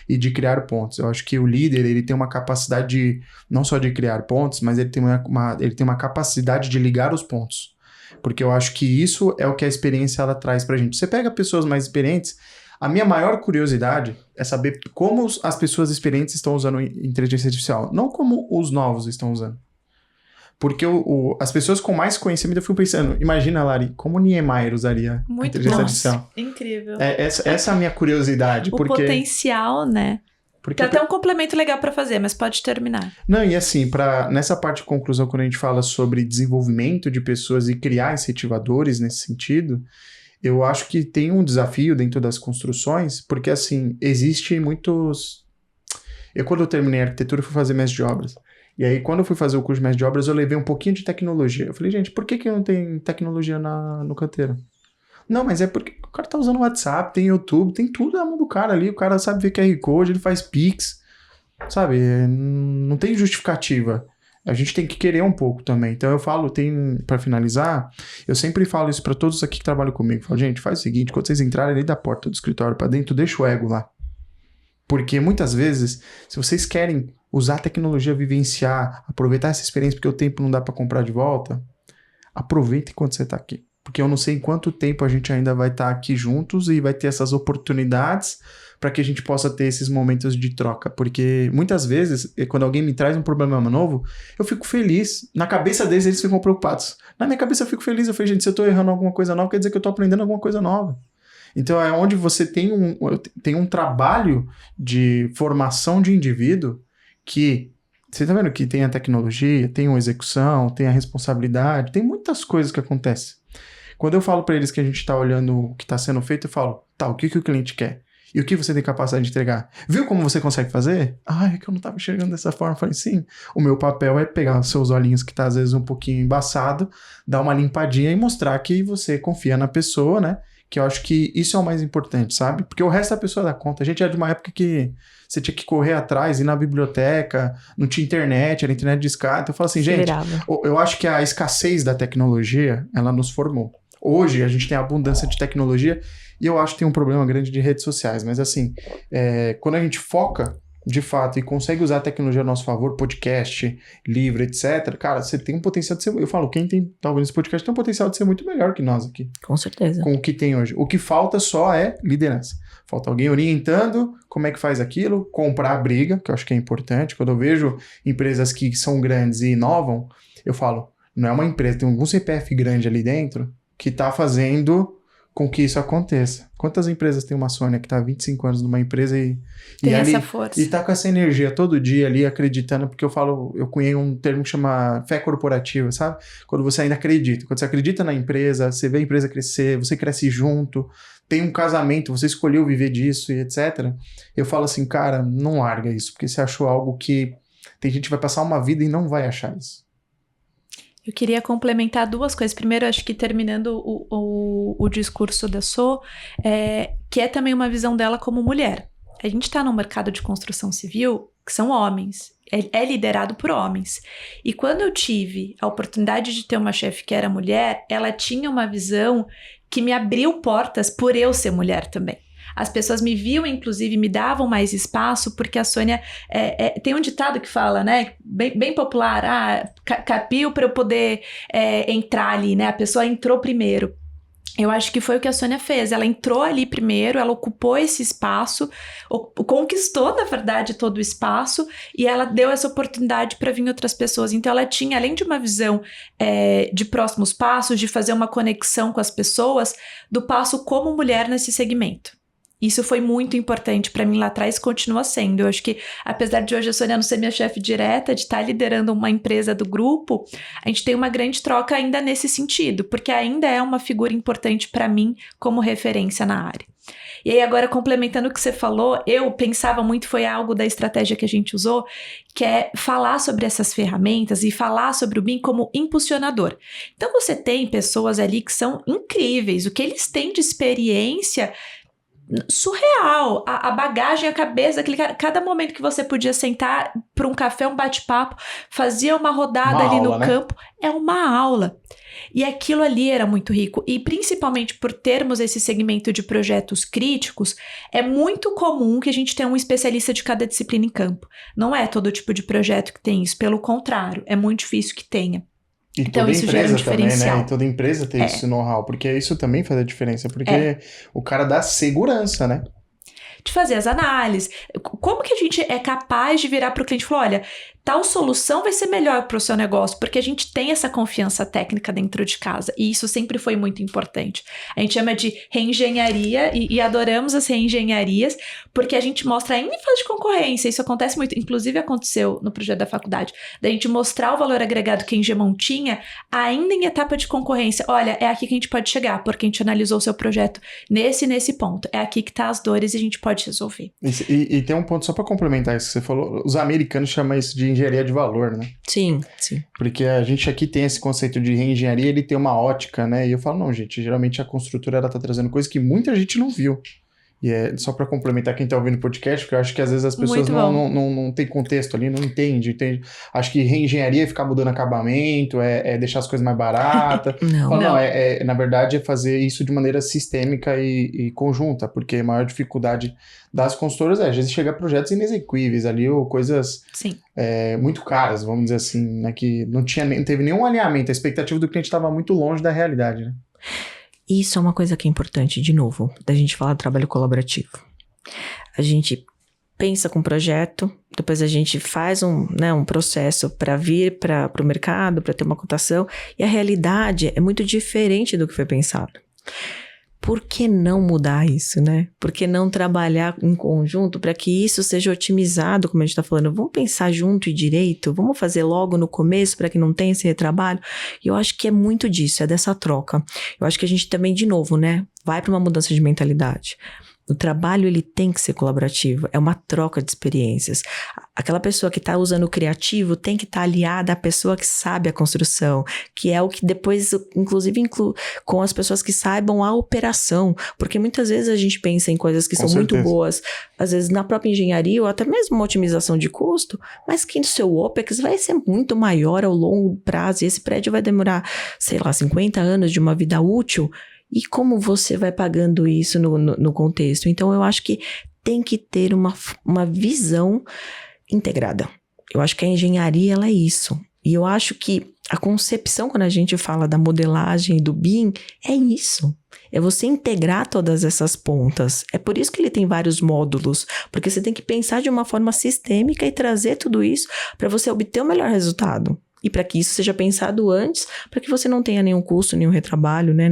S2: e de criar pontos. Eu acho que o líder, ele tem uma capacidade não só de criar pontos, mas ele tem uma capacidade de ligar os pontos. Porque eu acho que isso é o que a experiência ela traz pra gente. Você pega pessoas mais experientes, a minha maior curiosidade é saber como as pessoas experientes estão usando inteligência artificial, não como os novos estão usando. Porque as pessoas com mais conhecimento, eu fico pensando, imagina, Lari, como Niemeyer usaria a inteligência artificial?
S3: Incrível.
S2: Essa é a minha curiosidade.
S3: O potencial, né? Tem até um complemento legal para fazer, mas pode terminar.
S2: Não, e assim, nessa parte de conclusão, quando a gente fala sobre desenvolvimento de pessoas e criar incentivadores nesse sentido, eu acho que tem um desafio dentro das construções, porque assim, existe muitos... Quando eu terminei a arquitetura, eu fui fazer mestre de obras. E aí, quando eu fui fazer o curso de mestre de obras, eu levei um pouquinho de tecnologia. Eu falei, gente, por que não tem tecnologia no canteiro? Não, mas é porque o cara tá usando WhatsApp, tem YouTube, tem tudo na mão do cara ali. O cara sabe ver QR Code, ele faz Pix, sabe? Não tem justificativa. A gente tem que querer um pouco também. Então eu falo, pra finalizar, eu sempre falo isso pra todos aqui que trabalham comigo. Eu falo, gente, faz o seguinte, quando vocês entrarem ali da porta do escritório pra dentro, deixa o ego lá. Porque muitas vezes, se vocês querem usar a tecnologia, vivenciar, aproveitar essa experiência, porque o tempo não dá para comprar de volta, aproveita enquanto você está aqui. Porque eu não sei em quanto tempo a gente ainda vai estar aqui juntos e vai ter essas oportunidades para que a gente possa ter esses momentos de troca. Porque muitas vezes, quando alguém me traz um problema novo, eu fico feliz. Na cabeça deles, eles ficam preocupados. Na minha cabeça, eu fico feliz. Eu falei, gente, se eu estou errando alguma coisa nova, quer dizer que eu estou aprendendo alguma coisa nova. Então, é onde você tem um trabalho de formação de indivíduo que, você tá vendo que tem a tecnologia, tem a execução, tem a responsabilidade, tem muitas coisas que acontecem. Quando eu falo para eles que a gente tá olhando o que tá sendo feito, eu falo, tá, o que o cliente quer? E o que você tem capacidade de entregar? Viu como você consegue fazer? É que eu não tava enxergando dessa forma. Eu falei, sim, o meu papel é pegar os seus olhinhos que tá às vezes um pouquinho embaçado, dar uma limpadinha e mostrar que você confia na pessoa, né? Que eu acho que isso é o mais importante, sabe? Porque o resto a pessoa dá conta. A gente é de uma época que você tinha que correr atrás, ir na biblioteca, não tinha internet, era internet de escada. Então eu falo assim, gente, eu acho que a escassez da tecnologia, ela nos formou. Hoje a gente tem abundância de tecnologia e eu acho que tem um problema grande de redes sociais. Mas assim, quando a gente foca de fato e consegue usar a tecnologia a nosso favor, podcast, livro, etc., cara, você tem um potencial de ser... Eu falo, quem tá ouvindo esse podcast tem um potencial de ser muito melhor que nós aqui.
S1: Com certeza.
S2: Com o que tem hoje. O que falta só é liderança. Falta alguém orientando como é que faz aquilo, comprar a briga, que eu acho que é importante. Quando eu vejo empresas que são grandes e inovam, eu falo, não é uma empresa, tem algum CPF grande ali dentro que tá fazendo com que isso aconteça. Quantas empresas tem uma Sônia que tá há 25 anos numa empresa e
S3: tem
S2: ali,
S3: essa força.
S2: E tá com essa energia todo dia ali acreditando, porque eu cunhei um termo que chama fé corporativa, sabe? Quando você ainda acredita. Quando você acredita na empresa, você vê a empresa crescer, você cresce junto, tem um casamento, você escolheu viver disso e etc. Eu falo assim, cara, não larga isso, porque você achou algo que tem gente que vai passar uma vida e não vai achar isso.
S3: Eu queria complementar duas coisas. Primeiro, acho que terminando o discurso da So, que é também uma visão dela como mulher. A gente está num mercado de construção civil que são homens, é liderado por homens. E quando eu tive a oportunidade de ter uma chefe que era mulher, ela tinha uma visão que me abriu portas por eu ser mulher também. As pessoas me viam, inclusive, me davam mais espaço, porque a Sônia... tem um ditado que fala, né? Bem popular, capiu para eu poder entrar ali, né? A pessoa entrou primeiro. Eu acho que foi o que a Sônia fez. Ela entrou ali primeiro, ela ocupou esse espaço, conquistou, na verdade, todo o espaço, e ela deu essa oportunidade para vir outras pessoas. Então, ela tinha, além de uma visão de próximos passos, de fazer uma conexão com as pessoas, do passo como mulher nesse segmento. Isso foi muito importante para mim lá atrás e continua sendo. Eu acho que, apesar de hoje a Sônia não ser minha chefe direta, de estar liderando uma empresa do grupo, a gente tem uma grande troca ainda nesse sentido, porque ainda é uma figura importante para mim como referência na área. E aí agora, complementando o que você falou, eu pensava muito, foi algo da estratégia que a gente usou, que é falar sobre essas ferramentas e falar sobre o BIM como impulsionador. Então você tem pessoas ali que são incríveis, o que eles têm de experiência surreal, a bagagem, a cabeça daquele cara, cada momento que você podia sentar para um café, um bate-papo, fazia uma rodada ali no campo, é uma aula. E aquilo ali era muito rico, e principalmente por termos esse segmento de projetos críticos, é muito comum que a gente tenha um especialista de cada disciplina em campo. Não é todo tipo de projeto que tem isso, pelo contrário, é muito difícil que tenha.
S2: E
S3: então
S2: toda
S3: isso gera um diferencial.
S2: Também, né? E toda empresa tem esse know-how, porque isso também faz a diferença, porque o cara dá segurança, né?
S3: De fazer as análises. Como que a gente é capaz de virar para o cliente e falar, olha, tal solução vai ser melhor para o seu negócio, porque a gente tem essa confiança técnica dentro de casa, e isso sempre foi muito importante. A gente chama de reengenharia e adoramos as reengenharias, porque a gente mostra ainda em fase de concorrência, isso acontece muito, inclusive aconteceu no projeto da faculdade, da gente mostrar o valor agregado que a Engemão tinha, ainda em etapa de concorrência. Olha, é aqui que a gente pode chegar, porque a gente analisou o seu projeto nesse ponto, é aqui que tá as dores e a gente pode resolver.
S2: E tem um ponto só para complementar isso que você falou, os americanos chamam isso de engenharia de valor, né?
S1: Sim.
S2: Porque a gente aqui tem esse conceito de reengenharia, ele tem uma ótica, né? E eu falo, não, gente, geralmente a construtora, ela tá trazendo coisa que muita gente não viu. E é só para complementar quem tá ouvindo o podcast, porque eu acho que às vezes as pessoas não tem contexto ali, não entende. Acho que reengenharia é ficar mudando acabamento, é deixar as coisas mais baratas.
S1: Não.
S2: Na verdade, é fazer isso de maneira sistêmica e conjunta, porque a maior dificuldade das consultoras às vezes chegar a projetos inexequíveis ali, ou coisas muito caras, vamos dizer assim, né, que não teve nenhum alinhamento, a expectativa do cliente estava muito longe da realidade, né?
S1: Isso é uma coisa que é importante, de novo, da gente falar do trabalho colaborativo. A gente pensa com um projeto, depois a gente faz um processo para vir para o mercado, para ter uma cotação, e a realidade é muito diferente do que foi pensado. Por que não mudar isso, né? Por que não trabalhar em conjunto para que isso seja otimizado, como a gente está falando? Vamos pensar junto e direito? Vamos fazer logo no começo para que não tenha esse retrabalho? E eu acho que é muito disso, é dessa troca. Eu acho que a gente também, de novo, né? Vai para uma mudança de mentalidade. O trabalho, ele tem que ser colaborativo, é uma troca de experiências. Aquela pessoa que está usando o criativo tem que estar aliada à pessoa que sabe a construção, que é o que depois, inclusive, inclui com as pessoas que saibam a operação, porque muitas vezes a gente pensa em coisas que são muito boas, às vezes na própria engenharia ou até mesmo uma otimização de custo, mas que no seu OPEX vai ser muito maior ao longo prazo, e esse prédio vai demorar, 50 anos de uma vida útil. E como você vai pagando isso no contexto? Então, eu acho que tem que ter uma visão integrada. Eu acho que a engenharia, ela é isso. E eu acho que a concepção, quando a gente fala da modelagem e do BIM, é isso. É você integrar todas essas pontas. É por isso que ele tem vários módulos, porque você tem que pensar de uma forma sistêmica e trazer tudo isso para você obter o melhor resultado. E para que isso seja pensado antes, para que você não tenha nenhum custo, nenhum retrabalho, né,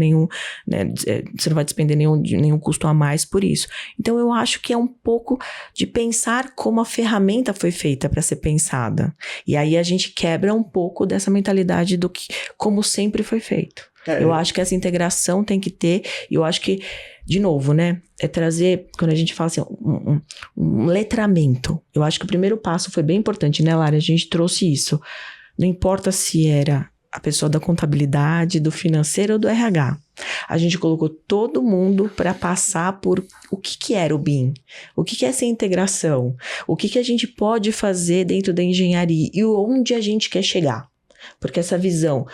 S1: você não vai despender nenhum custo a mais por isso. Então, eu acho que é um pouco de pensar como a ferramenta foi feita para ser pensada. E aí a gente quebra um pouco dessa mentalidade do que, como sempre foi feito. Eu acho que essa integração tem que ter, e eu acho que, de novo, né, é trazer, quando a gente fala assim, um letramento. Eu acho que o primeiro passo foi bem importante, né, Lara? A gente trouxe isso. Não importa se era a pessoa da contabilidade, do financeiro ou do RH. A gente colocou todo mundo para passar por o que era o BIM, o que é essa integração, o que a gente pode fazer dentro da engenharia e onde a gente quer chegar. Porque essa visão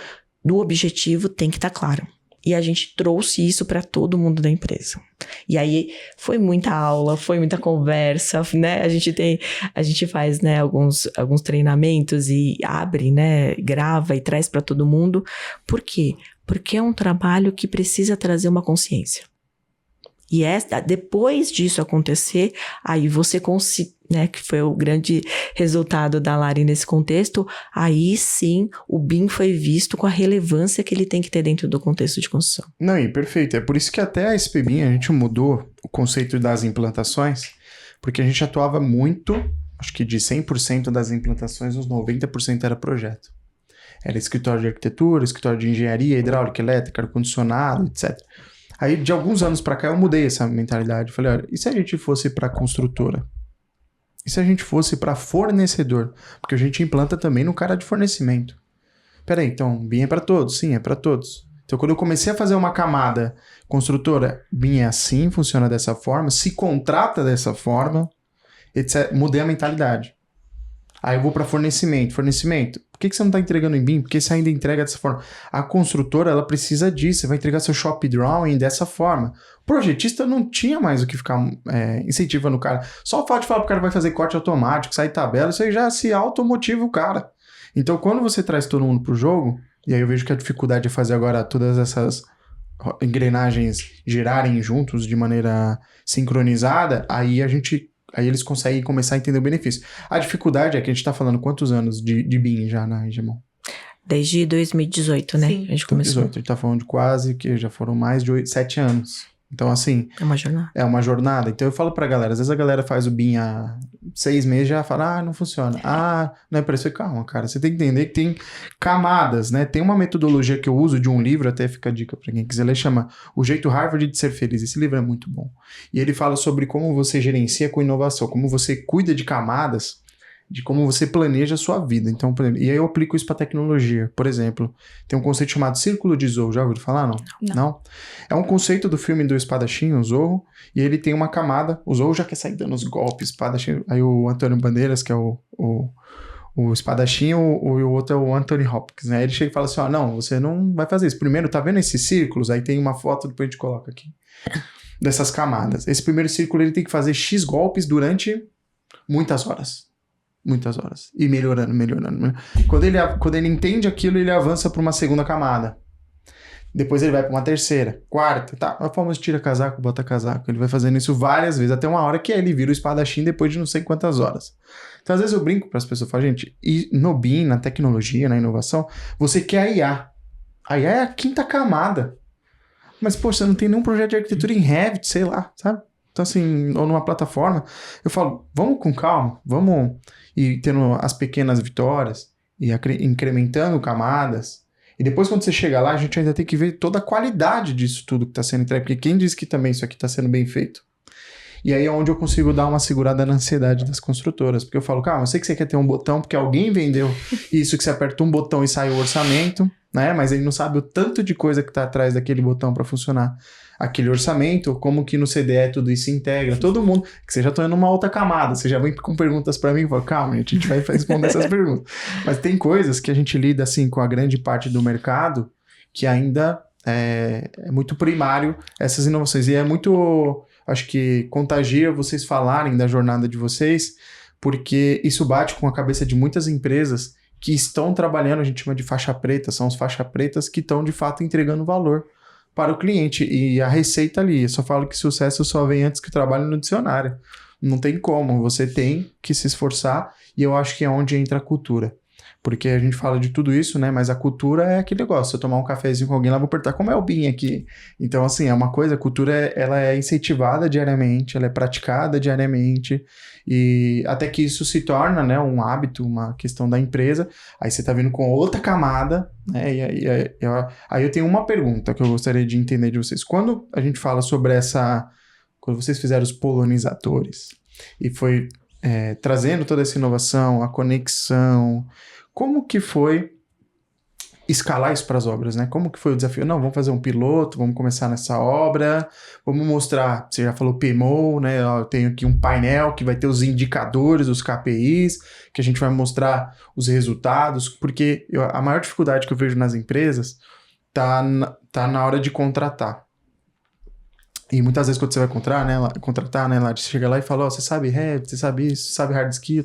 S1: do objetivo tem que estar clara. E a gente trouxe isso para todo mundo da empresa. E aí foi muita aula, foi muita conversa, né? A gente faz, né, alguns treinamentos e abre, né, grava e traz para todo mundo. Por quê? Porque é um trabalho que precisa trazer uma consciência. E depois disso acontecer, aí você né, que foi o grande resultado da Lari nesse contexto, aí sim o BIM foi visto com a relevância que ele tem que ter dentro do contexto de construção.
S2: Não, e perfeito. É por isso que até a SPBIM a gente mudou o conceito das implantações, porque a gente atuava muito, acho que de 100% das implantações, uns 90% era projeto. Era escritório de arquitetura, escritório de engenharia, hidráulica, elétrica, ar-condicionado, etc. Aí, de alguns anos pra cá, eu mudei essa mentalidade. Falei, olha, e se a gente fosse pra construtora? E se a gente fosse pra fornecedor? Porque a gente implanta também no cara de fornecimento. Peraí, então, BIM é pra todos? Sim, é pra todos. Então, quando eu comecei a fazer uma camada construtora, BIM é assim, funciona dessa forma, se contrata dessa forma, etc. Mudei a mentalidade. Aí eu vou para fornecimento. Fornecimento, por que você não está entregando em BIM? Porque você ainda entrega dessa forma. A construtora, ela precisa disso. Você vai entregar seu shop drawing dessa forma. O projetista não tinha mais o que ficar incentivando o cara. Só o fato de falar que o cara vai fazer corte automático, sair tabela, isso aí já se automotiva o cara. Então, quando você traz todo mundo pro jogo, e aí eu vejo que a dificuldade é fazer agora todas essas engrenagens girarem juntos de maneira sincronizada, aí eles conseguem começar a entender o benefício. A dificuldade é que a gente tá falando quantos anos de BIM já na Hegemon?
S1: Desde 2018, né?
S3: Sim.
S1: A gente começou.
S2: 2018, a gente tá falando de quase que já foram mais de 7 anos. Então, assim...
S1: É uma jornada.
S2: É uma jornada. Então, eu falo pra galera, às vezes a galera faz o BIM há 6 meses e já fala, não funciona. Não é pra isso. Calma, cara, você tem que entender que tem camadas, né? Tem uma metodologia que eu uso de um livro, até fica a dica pra quem quiser ler, chama O Jeito Harvard de Ser Feliz. Esse livro é muito bom. E ele fala sobre como você gerencia com inovação, como você cuida de camadas, de como você planeja a sua vida. Então, por exemplo, e aí eu aplico isso para tecnologia. Por exemplo, tem um conceito chamado Círculo de Zorro. Já ouviu falar, não? Não? É um conceito do filme do Espadachim, o Zorro, e ele tem uma camada. O Zorro já quer sair dando os golpes, Espadachim. Aí o Antônio Bandeiras, que é o Espadachim, e o outro é o Anthony Hopkins, né? Ele chega e fala assim, não, você não vai fazer isso. Primeiro, tá vendo esses círculos? Aí tem uma foto, depois a gente coloca aqui. Dessas camadas. Esse primeiro círculo, ele tem que fazer X golpes durante muitas horas. Muitas horas. E melhorando. Quando ele entende aquilo, ele avança para uma segunda camada. Depois ele vai para uma terceira, quarta, tá. A famosa tira casaco, bota casaco. Ele vai fazendo isso várias vezes, até uma hora que ele vira o espadachim depois de não sei quantas horas. Então, às vezes eu brinco para as pessoas, falo, gente, e no BIM, na tecnologia, na inovação, você quer a IA. A IA é a quinta camada. Mas, poxa, você não tem nenhum projeto de arquitetura em Revit, sei lá, sabe? Então, assim, ou numa plataforma, eu falo, vamos com calma, vamos ir tendo as pequenas vitórias e incrementando camadas. E depois, quando você chega lá, a gente ainda tem que ver toda a qualidade disso tudo que está sendo entregue, porque quem diz que também isso aqui está sendo bem feito? E aí é onde eu consigo dar uma segurada na ansiedade das construtoras, porque eu falo, calma, eu sei que você quer ter um botão, porque alguém vendeu isso que você aperta um botão e sai o orçamento, né? Mas ele não sabe o tanto de coisa que está atrás daquele botão para funcionar aquele orçamento, como que no CDE tudo isso se integra, todo mundo, que você já está indo numa outra camada, você já vem com perguntas para mim e fala, calma, a gente vai responder essas perguntas. Mas tem coisas que a gente lida assim com a grande parte do mercado que ainda é muito primário essas inovações, e é muito, acho que contagia vocês falarem da jornada de vocês, porque isso bate com a cabeça de muitas empresas que estão trabalhando, a gente chama de faixa preta, são os faixa pretas que estão de fato entregando valor para o cliente, e a receita ali, eu só falo que sucesso só vem antes que o trabalho no dicionário, não tem como, você tem que se esforçar, e eu acho que é onde entra a cultura, porque a gente fala de tudo isso, né, mas a cultura é aquele negócio, se eu tomar um cafezinho com alguém lá, vou perguntar como é o BIM aqui, então assim, é uma coisa, a cultura ela é incentivada diariamente, ela é praticada diariamente, e até que isso se torna, né, um hábito, uma questão da empresa, aí você tá vindo com outra camada, né, e aí eu tenho uma pergunta que eu gostaria de entender de vocês. Quando a gente fala sobre quando vocês fizeram os polonizadores, e foi trazendo toda essa inovação, a conexão, como que foi escalar isso para as obras, né? Como que foi o desafio? Não, vamos fazer um piloto, vamos começar nessa obra, vamos mostrar, você já falou PMO, né? Eu tenho aqui um painel que vai ter os indicadores, os KPIs, que a gente vai mostrar os resultados, porque a maior dificuldade que eu vejo nas empresas tá na hora de contratar. E muitas vezes quando você vai contratar, né, você chega lá e fala, você sabe Revit, você sabe isso, sabe hard skill,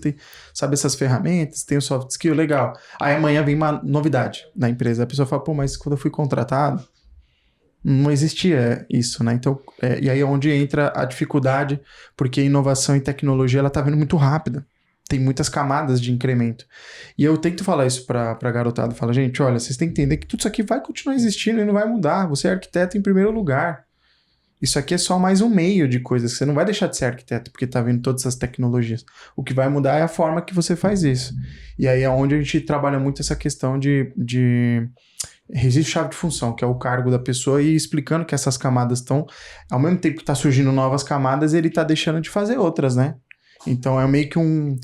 S2: sabe essas ferramentas, tem o soft skill, legal. Aí amanhã vem uma novidade na empresa, a pessoa fala, mas quando eu fui contratado, não existia isso, né? Então, e aí é onde entra a dificuldade, porque a inovação e tecnologia, ela tá vindo muito rápida. Tem muitas camadas de incremento. E eu tento falar isso pra garotada. Falo, gente, olha, vocês têm que entender que tudo isso aqui vai continuar existindo e não vai mudar. Você é arquiteto em primeiro lugar. Isso aqui é só mais um meio de coisas. Você não vai deixar de ser arquiteto porque tá vindo todas essas tecnologias. O que vai mudar é a forma que você faz isso. E aí é onde a gente trabalha muito essa questão de registro chave de função, que é o cargo da pessoa, e explicando que essas camadas estão, ao mesmo tempo que tá surgindo novas camadas, ele tá deixando de fazer outras, né? Então é meio que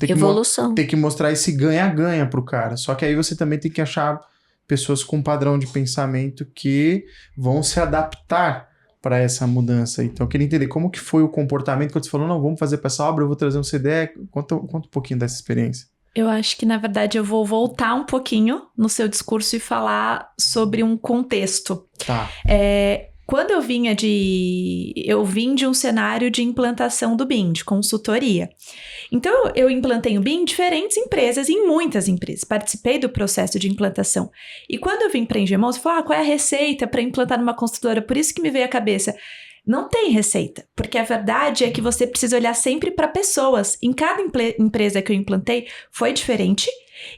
S1: evolução.
S2: Tem que mostrar esse ganha-ganha pro cara. Só que aí você também tem que achar pessoas com padrão de pensamento que vão se adaptar para essa mudança. Então eu queria entender como que foi o comportamento quando você falou, não, vamos fazer para essa obra, eu vou trazer um CD. Conta um pouquinho dessa experiência.
S3: Eu acho que, na verdade, eu vou voltar um pouquinho no seu discurso e falar sobre um contexto.
S2: Tá.
S3: Quando eu vim de um cenário de implantação do BIM, de consultoria. Então, eu implantei o BIM em diferentes empresas, em muitas empresas. Participei do processo de implantação. E quando eu vim para a Engemon, você falou, qual é a receita para implantar numa construtora? Por isso que me veio à cabeça. Não tem receita, porque a verdade é que você precisa olhar sempre para pessoas. Em cada empresa que eu implantei foi diferente,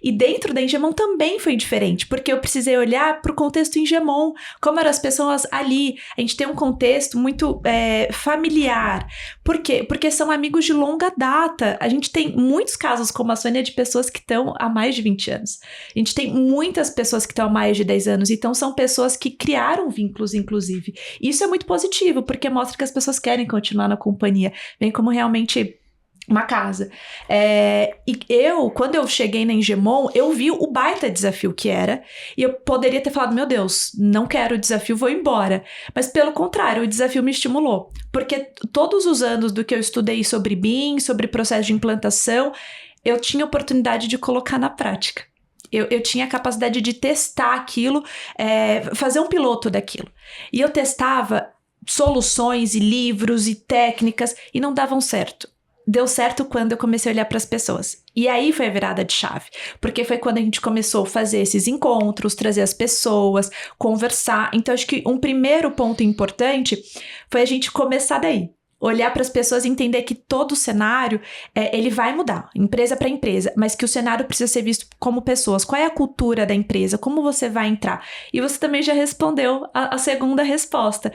S3: e dentro da Engemon também foi diferente, porque eu precisei olhar para o contexto Engemon, como eram as pessoas ali. A gente tem um contexto muito familiar. Por quê? Porque são amigos de longa data. A gente tem muitos casos, como a Sônia, de pessoas que estão há mais de 20 anos. A gente tem muitas pessoas que estão há mais de 10 anos, então são pessoas que criaram vínculos, inclusive. E isso é muito positivo, porque mostra que as pessoas querem continuar na companhia, bem como realmente uma casa. E quando eu cheguei na Engemon, eu vi o baita desafio que era, e eu poderia ter falado, meu Deus, não quero o desafio, vou embora. Mas pelo contrário, o desafio me estimulou, porque todos os anos do que eu estudei sobre BIM, sobre processo de implantação, eu tinha oportunidade de colocar na prática. Eu tinha a capacidade de testar aquilo, fazer um piloto daquilo. E eu testava soluções e livros e técnicas, e não davam certo. Deu certo quando eu comecei a olhar para as pessoas. E aí foi a virada de chave. Porque foi quando a gente começou a fazer esses encontros, trazer as pessoas, conversar. Então, acho que um primeiro ponto importante foi a gente começar daí. Olhar para as pessoas e entender que todo o cenário, ele vai mudar, empresa para empresa, mas que o cenário precisa ser visto como pessoas. Qual é a cultura da empresa? Como você vai entrar? E você também já respondeu a segunda resposta.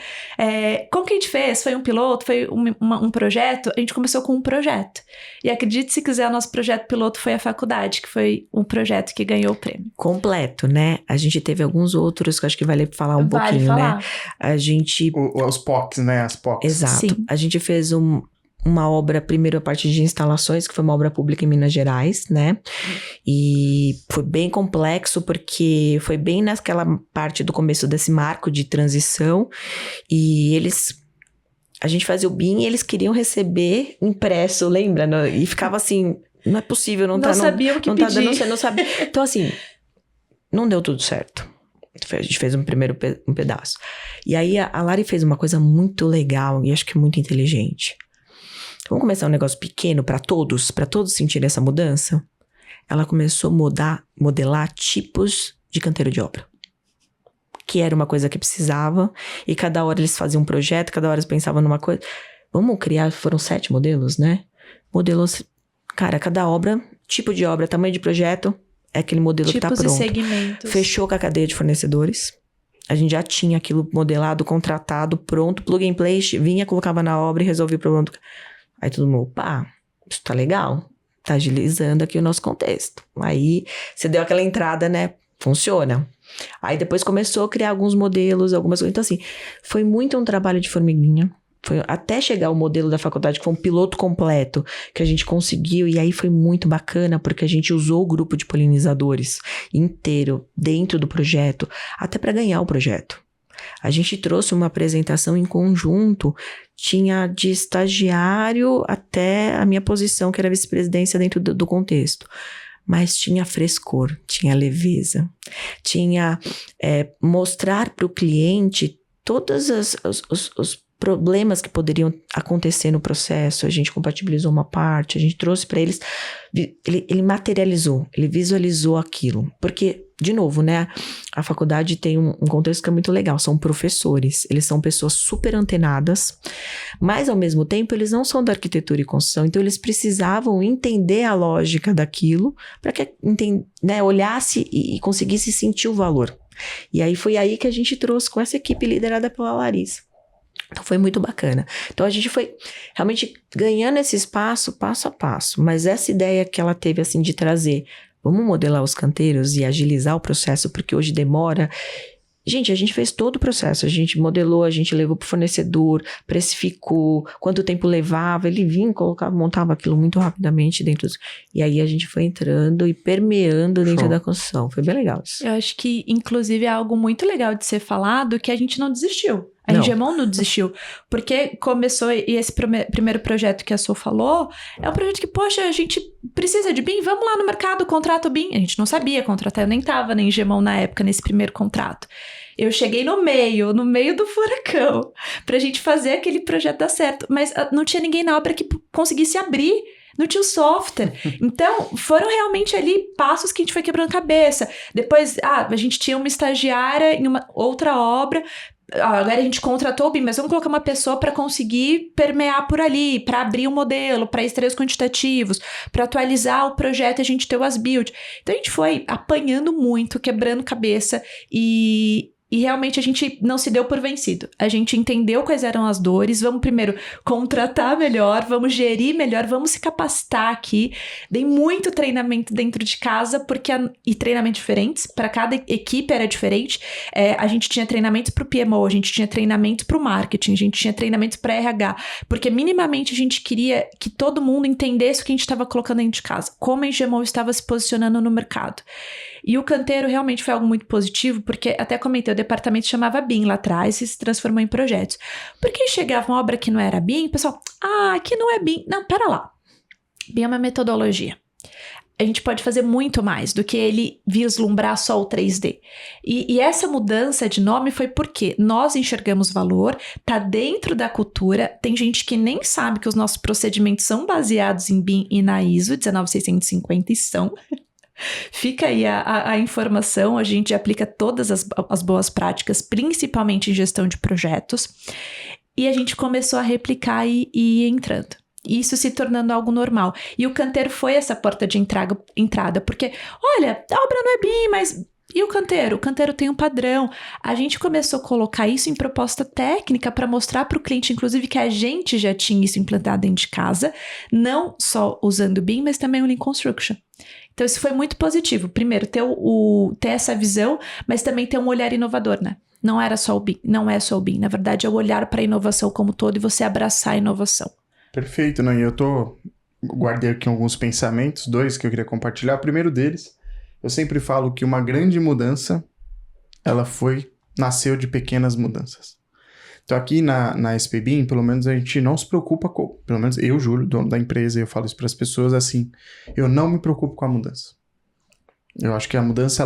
S3: Como que a gente fez? Foi um piloto? Foi um projeto? A gente começou com um projeto. E acredite se quiser, o nosso projeto piloto foi a faculdade, que foi um projeto que ganhou o prêmio.
S1: Completo, né? A gente teve alguns outros que eu acho que vale falar um pouquinho,
S3: falar.
S1: Né? A gente...
S2: Os POCs, né? As POCs.
S1: Exato.
S3: Sim.
S1: A gente fez uma obra, primeiro a parte de instalações, que foi uma obra pública em Minas Gerais, né? E foi bem complexo, porque foi bem naquela parte do começo desse marco de transição, e a gente fazia o BIM e eles queriam receber impresso, lembra? E ficava assim, não é possível, não
S3: sabia o que
S1: não
S3: pedir.
S1: Tá dando, não sabia. Então assim, não deu tudo certo. A gente fez um pedaço. E aí a Lari fez uma coisa muito legal e acho que muito inteligente. Vamos começar um negócio pequeno para todos sentirem essa mudança? Ela começou a modelar tipos de canteiro de obra. Que era uma coisa que precisava, e cada hora eles faziam um projeto, cada hora eles pensavam numa coisa. Vamos criar, foram 7 modelos, né? Modelos, cara, cada obra, tipo de obra, tamanho de projeto, é aquele modelo
S3: tipos
S1: que tá pronto.
S3: E segmentos.
S1: Fechou com a cadeia de fornecedores. A gente já tinha aquilo modelado, contratado, pronto, plug and play, vinha, colocava na obra e resolvia o problema. Aí todo mundo, opa, isso tá legal. Tá agilizando aqui o nosso contexto. Aí você deu aquela entrada, né? Funciona. Aí depois começou a criar alguns modelos, algumas coisas. Então assim, foi muito um trabalho de formiguinha. Foi até chegar o modelo da faculdade, que foi um piloto completo, que a gente conseguiu, e aí foi muito bacana, porque a gente usou o grupo de polinizadores inteiro dentro do projeto, até para ganhar o projeto. A gente trouxe uma apresentação em conjunto, tinha de estagiário até a minha posição, que era vice-presidência dentro do contexto. Mas tinha frescor, tinha leveza, tinha mostrar para o cliente todos os problemas que poderiam acontecer no processo. A gente compatibilizou uma parte, a gente trouxe para eles, ele materializou, ele visualizou aquilo. Porque de novo, né? A faculdade tem um contexto que é muito legal. São professores. Eles são pessoas super antenadas. Mas, ao mesmo tempo, eles não são da arquitetura e construção. Então, eles precisavam entender a lógica daquilo para que, né, olhasse e conseguisse sentir o valor. E aí, foi aí que a gente trouxe com essa equipe liderada pela Larissa. Então, foi muito bacana. Então, a gente foi realmente ganhando esse espaço, passo a passo. Mas essa ideia que ela teve, assim, de trazer, vamos modelar os canteiros e agilizar o processo, porque hoje demora. Gente, a gente fez todo o processo. A gente modelou, a gente levou para o fornecedor, precificou, quanto tempo levava. Ele vinha, colocava, montava aquilo muito rapidamente dentro. E aí, a gente foi entrando e permeando dentro da construção. Foi bem legal isso.
S3: Eu acho que, inclusive, é algo muito legal de ser falado, que a gente não desistiu. A Engemon não desistiu, porque começou, e esse primeiro projeto que a Sol falou, é um projeto que, poxa, a gente precisa de BIM, vamos lá no mercado, contrata o BIM. A gente não sabia contratar, eu nem tava na Engemon na época, nesse primeiro contrato. Eu cheguei no meio do furacão, pra gente fazer aquele projeto dar certo, mas não tinha ninguém na obra que conseguisse abrir. Não tinha o software. Então, foram realmente ali passos que a gente foi quebrando cabeça. Depois, a gente tinha uma estagiária em uma outra obra. Agora a gente contratou o BIM, mas vamos colocar uma pessoa para conseguir permear por ali, para abrir o modelo, para extrair os quantitativos, para atualizar o projeto e a gente ter o as-build. Então, a gente foi apanhando muito, quebrando cabeça e realmente a gente não se deu por vencido. A gente entendeu quais eram as dores. Vamos primeiro contratar melhor, vamos gerir melhor, vamos se capacitar aqui. Dei muito treinamento dentro de casa, e treinamentos diferentes. Para cada equipe era diferente. A gente tinha treinamentos para o PMO, a gente tinha treinamentos para o marketing, a gente tinha treinamentos para RH. Porque minimamente a gente queria que todo mundo entendesse o que a gente estava colocando dentro de casa. Como a Engemon estava se posicionando no mercado. E o canteiro realmente foi algo muito positivo, porque até comentei, o departamento chamava BIM lá atrás e se transformou em projetos. Porque chegava uma obra que não era BIM, o pessoal, aqui não é BIM. Não, pera lá. BIM é uma metodologia. A gente pode fazer muito mais do que ele vislumbrar só o 3D. E essa mudança de nome foi porque nós enxergamos valor, tá dentro da cultura, tem gente que nem sabe que os nossos procedimentos são baseados em BIM e na ISO 19650 e são... Fica aí a informação, a gente aplica todas as boas práticas, principalmente em gestão de projetos, e a gente começou a replicar e ir entrando. Isso se tornando algo normal. E o canteiro foi essa porta de entrada, porque, olha, a obra não é BIM, mas... E o canteiro? O canteiro tem um padrão. A gente começou a colocar isso em proposta técnica para mostrar para o cliente, inclusive, que a gente já tinha isso implantado dentro de casa, não só usando o BIM, mas também o Lean Construction. Então, isso foi muito positivo. Primeiro, ter essa visão, mas também ter um olhar inovador, né? Não era só o BIM, não é só o BIM. Na verdade, é o olhar para a inovação como todo e você abraçar a inovação.
S2: Perfeito, né? E eu guardei aqui alguns pensamentos, 2 que eu queria compartilhar. O primeiro deles, eu sempre falo que uma grande mudança, ela nasceu de pequenas mudanças. Então aqui na SPBIM, pelo menos a gente não se preocupa com... Pelo menos eu, Júlio, dono da empresa, eu falo isso para as pessoas assim, eu não me preocupo com a mudança. Eu acho que a mudança,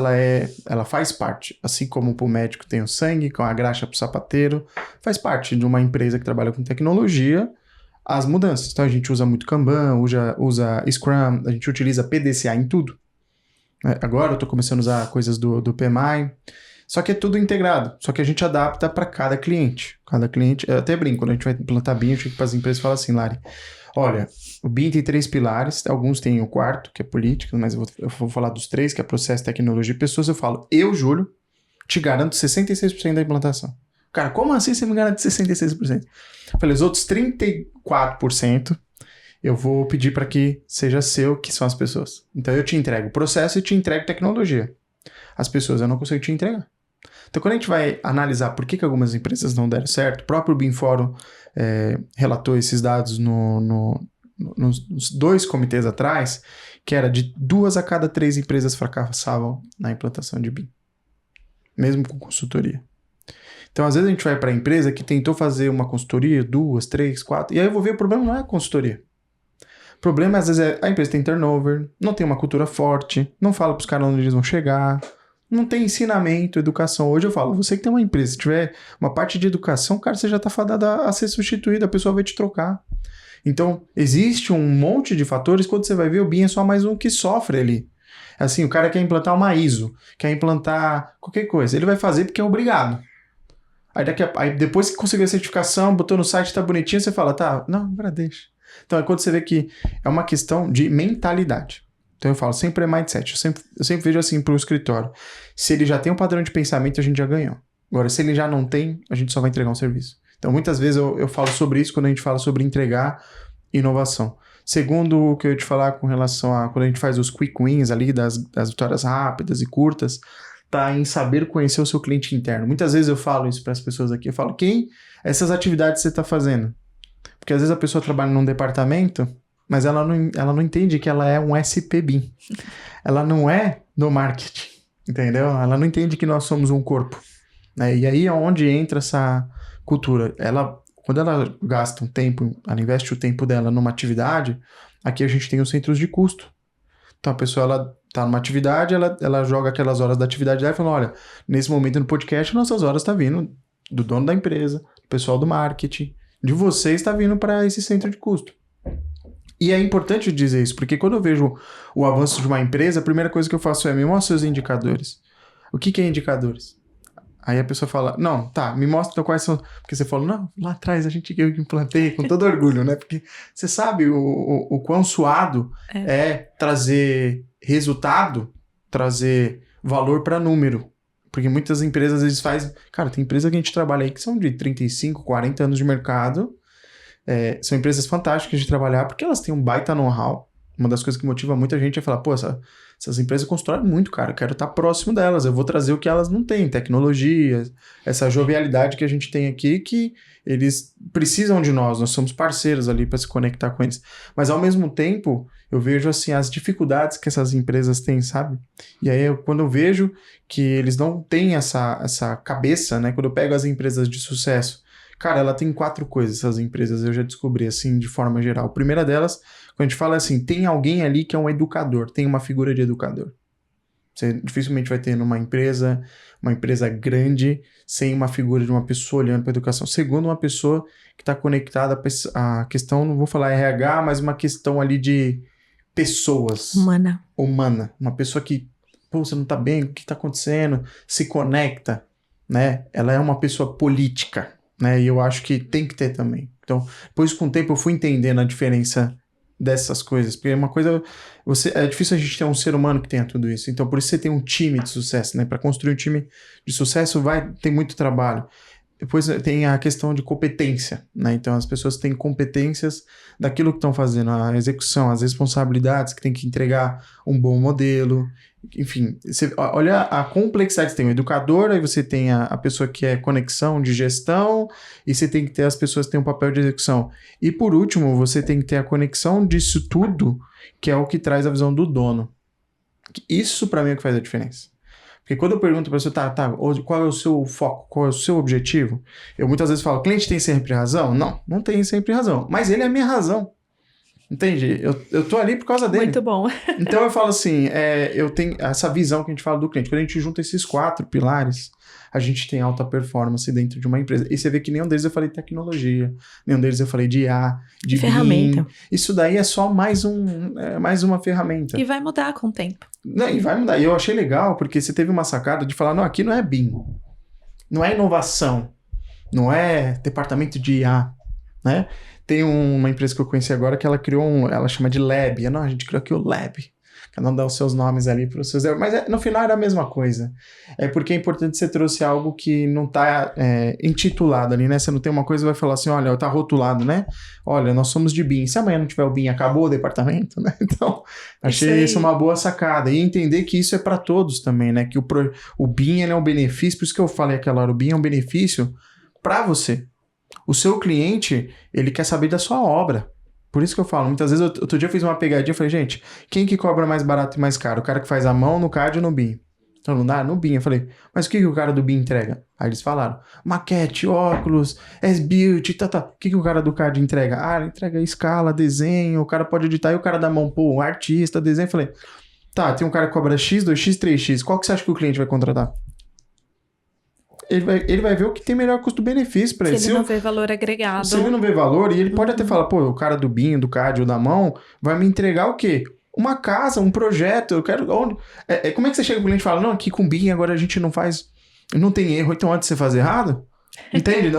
S2: ela faz parte. Assim como para o médico tem o sangue, com a graxa para o sapateiro, faz parte de uma empresa que trabalha com tecnologia, as mudanças. Então a gente usa muito Kanban, usa Scrum, a gente utiliza PDCA em tudo. Agora eu estou começando a usar coisas do PMI, só que é tudo integrado, só que a gente adapta para cada cliente. Cada cliente, eu até brinco, quando a gente vai implantar BIM, eu chego para as empresas e falo assim, Lari, olha, o BIM tem 3 pilares, alguns têm o 4º, que é política, mas eu vou falar dos 3, que é processo, tecnologia e pessoas. Eu falo, eu, Júlio, te garanto 66% da implantação. Cara, como assim você me garante 66%? Eu falei, os outros 34%, eu vou pedir para que seja seu, que são as pessoas. Então eu te entrego o processo e te entrego tecnologia. As pessoas eu não consigo te entregar. Então quando a gente vai analisar por que algumas empresas não deram certo, o próprio BIM Fórum relatou esses dados nos 2 comitês atrás, que era de 2 a cada 3 empresas fracassavam na implantação de BIM. Mesmo com consultoria. Então, às vezes a gente vai para a empresa que tentou fazer uma consultoria, 2, 3, 4, e aí eu vou ver o problema não é a consultoria. O problema, às vezes, a empresa tem turnover, não tem uma cultura forte, não fala para os caras onde eles vão chegar, não tem ensinamento, educação. Hoje eu falo, você que tem uma empresa, se tiver uma parte de educação, cara, você já está fadado a ser substituído, a pessoa vai te trocar. Então, existe um monte de fatores, quando você vai ver, o BIM é só mais um que sofre ali. Assim, o cara quer implantar uma ISO, quer implantar qualquer coisa. Ele vai fazer porque é obrigado. Aí depois que conseguiu a certificação, botou no site, tá bonitinho, você fala, tá, não, agora deixa. Então é quando você vê que é uma questão de mentalidade. Então eu falo, sempre é mindset. Eu sempre vejo assim pro escritório. Se ele já tem um padrão de pensamento, a gente já ganhou. Agora, se ele já não tem, a gente só vai entregar um serviço. Então muitas vezes eu falo sobre isso quando a gente fala sobre entregar inovação. Segundo o que eu ia te falar com relação a quando a gente faz os quick wins ali, das vitórias rápidas e curtas, tá em saber conhecer o seu cliente interno. Muitas vezes eu falo isso para as pessoas aqui, eu falo, essas atividades você está fazendo? Porque às vezes a pessoa trabalha num departamento, mas ela não entende que ela é um SPBIM. Ela não é no marketing, entendeu? Ela não entende que nós somos um corpo. Né? E aí é onde entra essa cultura. Quando ela gasta um tempo, ela investe o tempo dela numa atividade, aqui a gente tem os centros de custo. Então a pessoa, ela tá numa atividade, ela joga aquelas horas da atividade dela e fala, olha, nesse momento no podcast, nossas horas tá vindo do dono da empresa, do pessoal do marketing, de vocês está vindo para esse centro de custo. E é importante dizer isso, porque quando eu vejo o avanço de uma empresa, a primeira coisa que eu faço é me mostra os indicadores. O que é indicadores? Aí a pessoa fala, não, tá, me mostra então quais são... Porque você fala, não, lá atrás eu implantei com todo orgulho, né? Porque você sabe o quão suado é trazer resultado, trazer valor para número. Porque muitas empresas às vezes fazem... Cara, tem empresa que a gente trabalha aí que são de 35, 40 anos de mercado. São empresas fantásticas de trabalhar porque elas têm um baita know-how. Uma das coisas que motiva muita gente é falar, pô, essas empresas constroem muito, cara. Eu quero estar próximo delas. Eu vou trazer o que elas não têm. Tecnologia, essa jovialidade que a gente tem aqui, que eles precisam de nós. Nós somos parceiros ali para se conectar com eles. Mas, ao mesmo tempo, eu vejo, assim, as dificuldades que essas empresas têm, sabe? E aí, quando eu vejo que eles não têm essa cabeça, né? Quando eu pego as empresas de sucesso, cara, ela tem 4 coisas, essas empresas, eu já descobri, assim, de forma geral. A primeira delas, quando a gente fala assim, tem alguém ali que é um educador, tem uma figura de educador. Você dificilmente vai ter numa empresa grande, sem uma figura de uma pessoa olhando para a educação. Segundo, uma pessoa que está conectada à questão, não vou falar RH, mas uma questão ali de pessoas. Humana. Uma pessoa que, pô, você não está bem, o que está acontecendo? Se conecta, né? Ela é uma pessoa política, né? E eu acho que tem que ter também. Então, depois com o tempo eu fui entendendo a diferença dessas coisas, porque uma coisa, é difícil a gente ter um ser humano que tenha tudo isso, então por isso você tem um time de sucesso, né? Para construir um time de sucesso tem muito trabalho. Depois tem a questão de competência, né? Então as pessoas têm competências daquilo que estão fazendo, a execução, as responsabilidades, que tem que entregar um bom modelo. Enfim, você olha a complexidade. Você tem o educador, aí você tem a pessoa que é conexão de gestão, e você tem que ter as pessoas que têm um papel de execução. E por último, você tem que ter a conexão disso tudo, que é o que traz a visão do dono. Isso para mim é o que faz a diferença. Porque quando eu pergunto para você, qual é o seu foco, qual é o seu objetivo? Eu muitas vezes falo, cliente tem sempre razão? Não tem sempre razão, mas ele é a minha razão. Entende? Eu tô ali por causa dele.
S3: Muito bom.
S2: Então eu falo assim, eu tenho essa visão que a gente fala do cliente. Quando a gente junta esses 4 pilares, a gente tem alta performance dentro de uma empresa. E você vê que nenhum deles eu falei de tecnologia, nenhum deles eu falei de IA, de
S1: ferramenta.
S2: BIM. Isso daí é só mais uma ferramenta.
S3: E vai mudar com o tempo.
S2: Não, e vai mudar. E eu achei legal, porque você teve uma sacada de falar, não, aqui não é BIM, não é inovação, não é departamento de IA, né? Tem uma empresa que eu conheci agora que ela criou ela chama de Lab. Não, a gente criou aqui o Lab. Cada um dá os seus nomes ali para os seus... Mas no final era a mesma coisa. É porque é importante você trouxe algo que não está intitulado ali, né? Você não tem uma coisa e vai falar assim, olha, tá rotulado, né? Olha, nós somos de BIM. Se amanhã não tiver o BIM, acabou o departamento, né? Então, achei isso uma boa sacada. E entender que isso é para todos também, né? Que o BIM ele é um benefício, por isso que eu falei aquela hora, o BIM é um benefício para você. O seu cliente, ele quer saber da sua obra. Por isso que eu falo, muitas vezes, outro dia eu fiz uma pegadinha e falei, gente, quem que cobra mais barato e mais caro? O cara que faz a mão, no CAD ou no BIM? Então não dá? No BIM. Eu falei, mas o que o cara do BIM entrega? Aí eles falaram, maquete, óculos, S-Build, O que o cara do CAD entrega? Ah, ele entrega escala, desenho, o cara pode editar, e o cara da mão, pô, um artista, desenho. Eu falei, tá, tem um cara que cobra X, 2X, 3X, qual que você acha que o cliente vai contratar? Ele vai ver o que tem melhor custo-benefício para ele.
S3: Se ele não vê valor agregado.
S2: Se ele não vê valor, e ele pode até falar, pô, o cara do BIM, do CAD ou da mão vai me entregar o quê? uma casa, um projeto, eu quero... como é que você chega pro cliente e fala, não, aqui com o BIM agora a gente não faz... Não tem erro, então antes de você fazer errado... Entende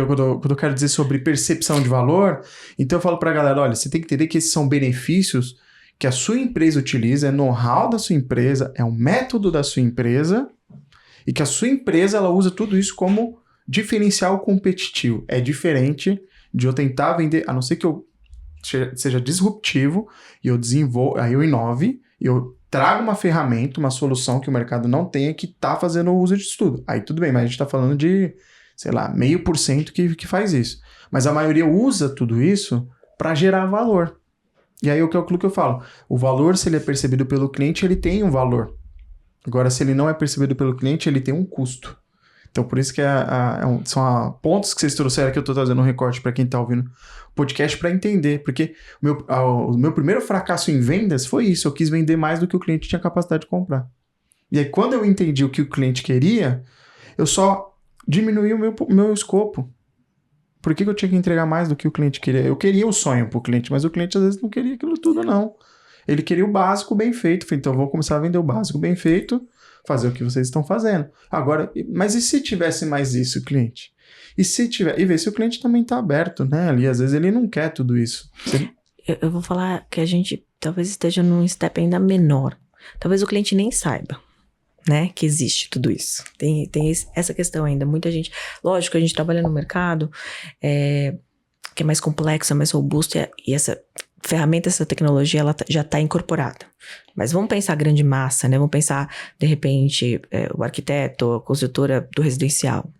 S2: quando eu quero dizer sobre percepção de valor? Então eu falo pra galera, olha, você tem que entender que esses são benefícios que a sua empresa utiliza, é know-how da sua empresa, é um método da sua empresa, e que a sua empresa ela usa tudo isso como diferencial competitivo. É diferente de eu tentar vender, a não ser que eu seja disruptivo, e eu desenvolvo, aí eu inove, e eu trago uma ferramenta, uma solução que o mercado não tenha, que tá fazendo o uso disso tudo. Aí tudo bem, mas a gente tá falando de, sei lá, 0,5% que faz isso. Mas a maioria usa tudo isso para gerar valor. E aí é aquilo que eu falo. O valor, se ele é percebido pelo cliente, ele tem um valor. Agora, se ele não é percebido pelo cliente, ele tem um custo. Então, por isso que são pontos que vocês trouxeram que eu estou trazendo um recorte para quem está ouvindo o podcast para entender. Porque o meu primeiro fracasso em vendas foi isso. Eu quis vender mais do que o cliente tinha capacidade de comprar. E aí, quando eu entendi o que o cliente queria, eu só diminuí o meu escopo. Por que eu tinha que entregar mais do que o cliente queria? Eu queria o sonho pro cliente, mas o cliente às vezes não queria aquilo tudo, não. Ele queria o básico bem feito. Falei, então eu vou começar a vender o básico bem feito, fazer o que vocês estão fazendo. Agora, mas e se tivesse mais isso, cliente? E ver se o cliente também está aberto, né? Ali, às vezes ele não quer tudo isso.
S1: Eu vou falar que a gente talvez esteja num step ainda menor. Talvez o cliente nem saiba, né, que existe tudo isso. Tem essa questão ainda. Muita gente... Lógico, a gente trabalha no mercado que é mais complexo, é mais robusto, e essa ferramenta, essa tecnologia, ela já está incorporada. Mas vamos pensar a grande massa, né? Vamos pensar, de repente, o arquiteto, a construtora do residencial.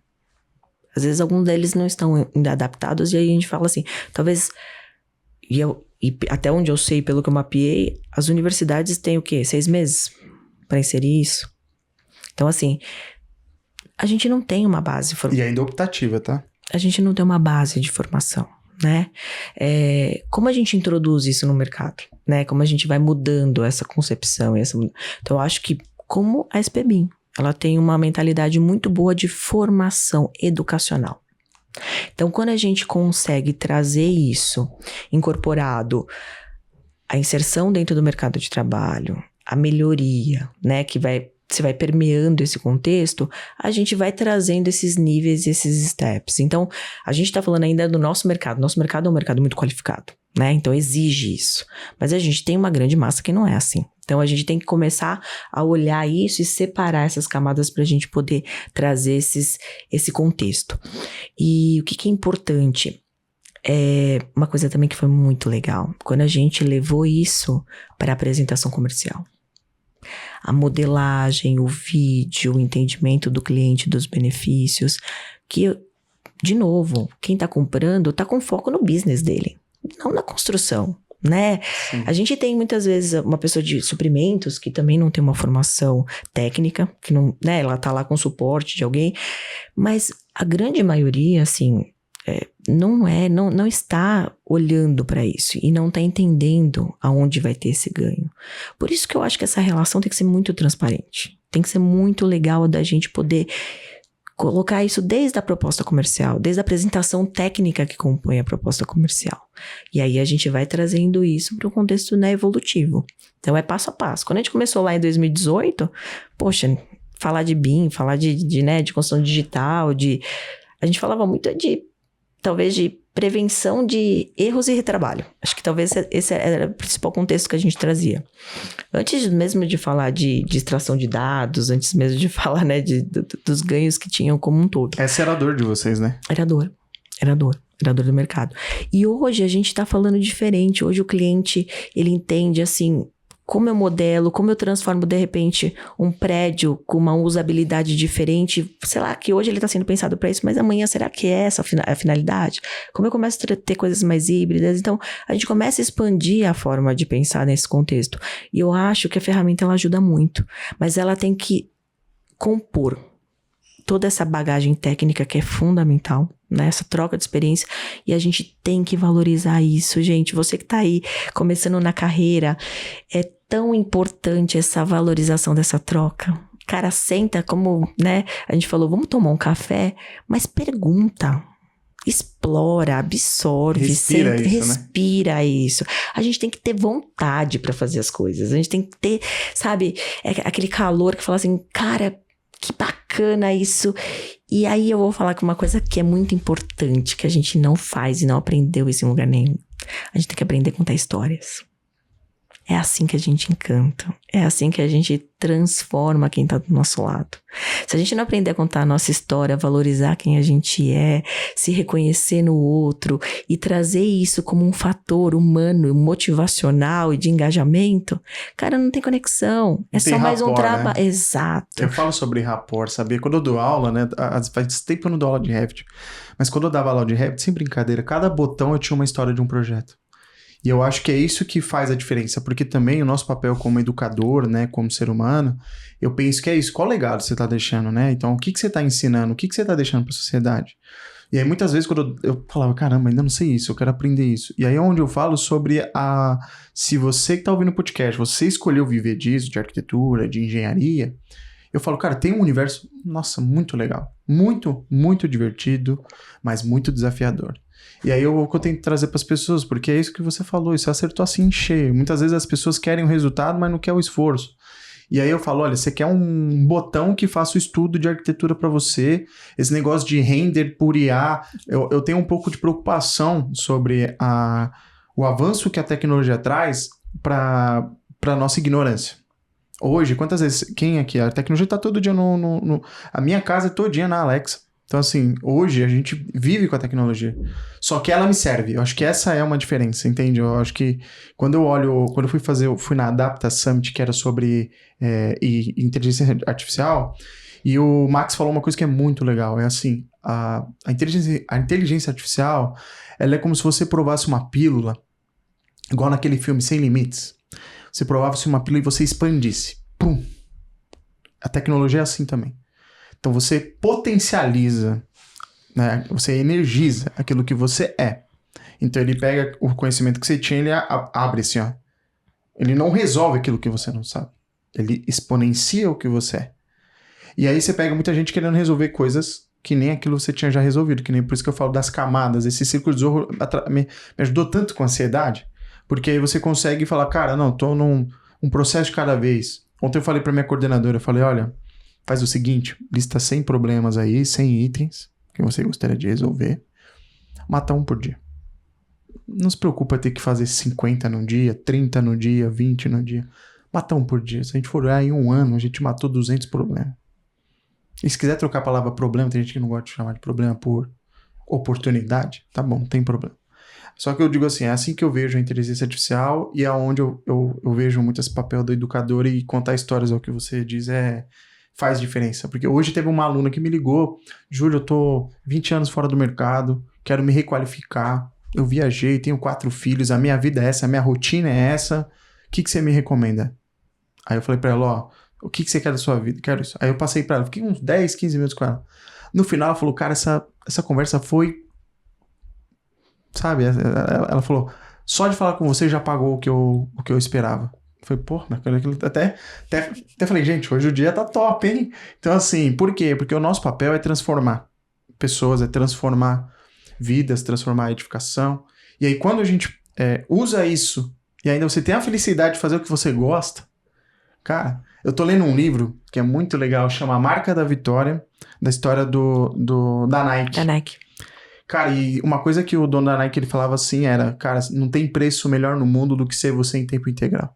S1: Às vezes, alguns deles não estão ainda adaptados, e aí a gente fala assim, talvez... E até onde eu sei, pelo que eu mapeei, as universidades têm o quê? 6 meses para inserir isso. Então, assim, a gente não tem uma base...
S2: E ainda optativa, tá?
S1: A gente não tem uma base de formação, né? Como a gente introduz isso no mercado, né? Como a gente vai mudando essa concepção. Então, eu acho que, como a SP BIM, ela tem uma mentalidade muito boa de formação educacional. Então, quando a gente consegue trazer isso incorporado, a inserção dentro do mercado de trabalho, a melhoria, né? Você vai permeando esse contexto, a gente vai trazendo esses níveis, esses steps. Então, a gente está falando ainda do nosso mercado. Nosso mercado é um mercado muito qualificado, né? Então, exige isso. Mas a gente tem uma grande massa que não é assim. Então, a gente tem que começar a olhar isso e separar essas camadas para a gente poder trazer esse contexto. E o que é importante? Uma coisa também que foi muito legal. Quando a gente levou isso para a apresentação comercial. A modelagem, o vídeo, o entendimento do cliente dos benefícios, que, de novo, quem está comprando está com foco no business dele, não na construção, né?
S2: Sim.
S1: A gente tem muitas vezes uma pessoa de suprimentos que também não tem uma formação técnica, que não, né? Ela está lá com suporte de alguém, mas a grande maioria, assim... não está olhando para isso e não está entendendo aonde vai ter esse ganho. Por isso que eu acho que essa relação tem que ser muito transparente. Tem que ser muito legal da gente poder colocar isso desde a proposta comercial, desde a apresentação técnica que compõe a proposta comercial. E aí a gente vai trazendo isso para um contexto, né, evolutivo. Então é passo a passo. Quando a gente começou lá em 2018, poxa, falar de BIM, falar de construção digital, a gente falava muito talvez de prevenção de erros e retrabalho. Acho que talvez esse era o principal contexto que a gente trazia. Antes mesmo de falar de extração de dados, antes mesmo de falar, né, dos ganhos que tinham como um todo.
S2: Essa era a dor de vocês, né?
S1: Era dor do mercado. E hoje a gente tá falando diferente. Hoje o cliente, ele entende assim... Como eu modelo, como eu transformo, de repente, um prédio com uma usabilidade diferente. Sei lá, que hoje ele está sendo pensado para isso, mas amanhã será que é essa a finalidade? Como eu começo a ter coisas mais híbridas? Então, a gente começa a expandir a forma de pensar nesse contexto. E eu acho que a ferramenta, ela ajuda muito. Mas ela tem que compor toda essa bagagem técnica que é fundamental, né? Essa troca de experiência, e a gente tem que valorizar isso, gente. Você que tá aí começando na carreira, é tão importante essa valorização dessa troca. Cara, senta como, né? A gente falou, vamos tomar um café, mas pergunta. explora, absorve,
S2: Respira
S1: sente,
S2: isso, né?
S1: respira isso. A gente tem que ter vontade pra fazer as coisas. A gente tem que ter, sabe, aquele calor que fala assim, cara, que bacana isso. E aí eu vou falar que uma coisa que é muito importante, que a gente não faz e não aprendeu isso em lugar nenhum. A gente tem que aprender a contar histórias. É assim que a gente encanta. É assim que a gente transforma quem tá do nosso lado. Se a gente não aprender a contar a nossa história, valorizar quem a gente é, se reconhecer no outro e trazer isso como um fator humano, motivacional e de engajamento, cara, não tem conexão. É só mais um trabalho.
S2: Né?
S1: Exato.
S2: Eu falo sobre rapport, sabia? Quando eu dou aula, né? Faz tempo que eu não dou aula de Revit. Mas quando eu dava aula de Revit, sem brincadeira, cada botão eu tinha uma história de um projeto. E eu acho que é isso que faz a diferença, porque também o nosso papel como educador, né, como ser humano, eu penso que é isso. Qual legado você está deixando, né? Então, o que você está ensinando? O que você está deixando para a sociedade? E aí, muitas vezes, quando eu falava, caramba, ainda não sei isso, eu quero aprender isso. E aí é onde eu falo sobre se você que está ouvindo o podcast, você escolheu viver disso, de arquitetura, de engenharia, eu falo, cara, tem um universo, nossa, muito legal. Muito, muito divertido, mas muito desafiador. E aí eu tento trazer para as pessoas, porque é isso que você falou, isso acertou assim em cheio. Muitas vezes as pessoas querem o resultado, mas não querem o esforço. E aí eu falo, olha, você quer um botão que faça o estudo de arquitetura para você, esse negócio de render por IA, eu tenho um pouco de preocupação sobre o avanço que a tecnologia traz para a nossa ignorância. Hoje, quantas vezes, quem aqui, a tecnologia está todo dia a minha casa é todo dia na Alexa. Então, assim, hoje a gente vive com a tecnologia. Só que ela me serve. Eu acho que essa é uma diferença, entende? Eu acho que quando eu fui na Adapta Summit, que era sobre inteligência artificial, e o Max falou uma coisa que é muito legal. É assim, a inteligência artificial, ela é como se você provasse uma pílula, igual naquele filme Sem Limites. Você provasse uma pílula e você expandisse. Pum! A tecnologia é assim também. Então você potencializa, né? Você energiza aquilo que você é. Então ele pega o conhecimento que você tinha, ele abre assim, ó. Ele não resolve aquilo que você não sabe. Ele exponencia o que você é. E aí você pega muita gente querendo resolver coisas que nem aquilo você tinha já resolvido, que nem por isso que eu falo das camadas. Esse círculo de Zorro me ajudou tanto com a ansiedade, porque aí você consegue falar, cara, não, tô num processo de cada vez. Ontem eu falei pra minha coordenadora, eu falei, olha, faz o seguinte, lista 100 problemas aí, 100 itens que você gostaria de resolver. Mata um por dia. Não se preocupa ter que fazer 50 no dia, 30 no dia, 20 no dia. Mata um por dia. Se a gente for olhar em um ano, a gente matou 200 problemas. E se quiser trocar a palavra problema, tem gente que não gosta de chamar de problema por oportunidade, tá bom, tem problema. Só que eu digo assim, é assim que eu vejo a inteligência artificial e é onde eu vejo muito esse papel do educador, e contar histórias, é o que você diz, faz diferença. Porque hoje teve uma aluna que me ligou, Júlio, eu tô 20 anos fora do mercado, quero me requalificar, eu viajei, tenho 4 filhos, a minha vida é essa, a minha rotina é essa, o que você me recomenda? Aí eu falei pra ela, ó, o que você quer da sua vida? Quero isso. Aí eu passei pra ela, fiquei uns 10, 15 minutos com ela. No final ela falou, cara, essa conversa foi... Sabe? Ela falou, só de falar com você já pagou o que eu esperava. Eu falei, pô, até falei, gente, hoje o dia tá top, hein? Então assim, por quê? Porque o nosso papel é transformar pessoas, é transformar vidas, transformar a edificação. E aí quando a gente usa isso e ainda você tem a felicidade de fazer o que você gosta, cara, eu tô lendo um livro que é muito legal, chama A Marca da Vitória, da história da Nike.
S1: Da Nike.
S2: Cara, e uma coisa que o dono da Nike ele falava assim era, cara, não tem preço melhor no mundo do que ser você em tempo integral.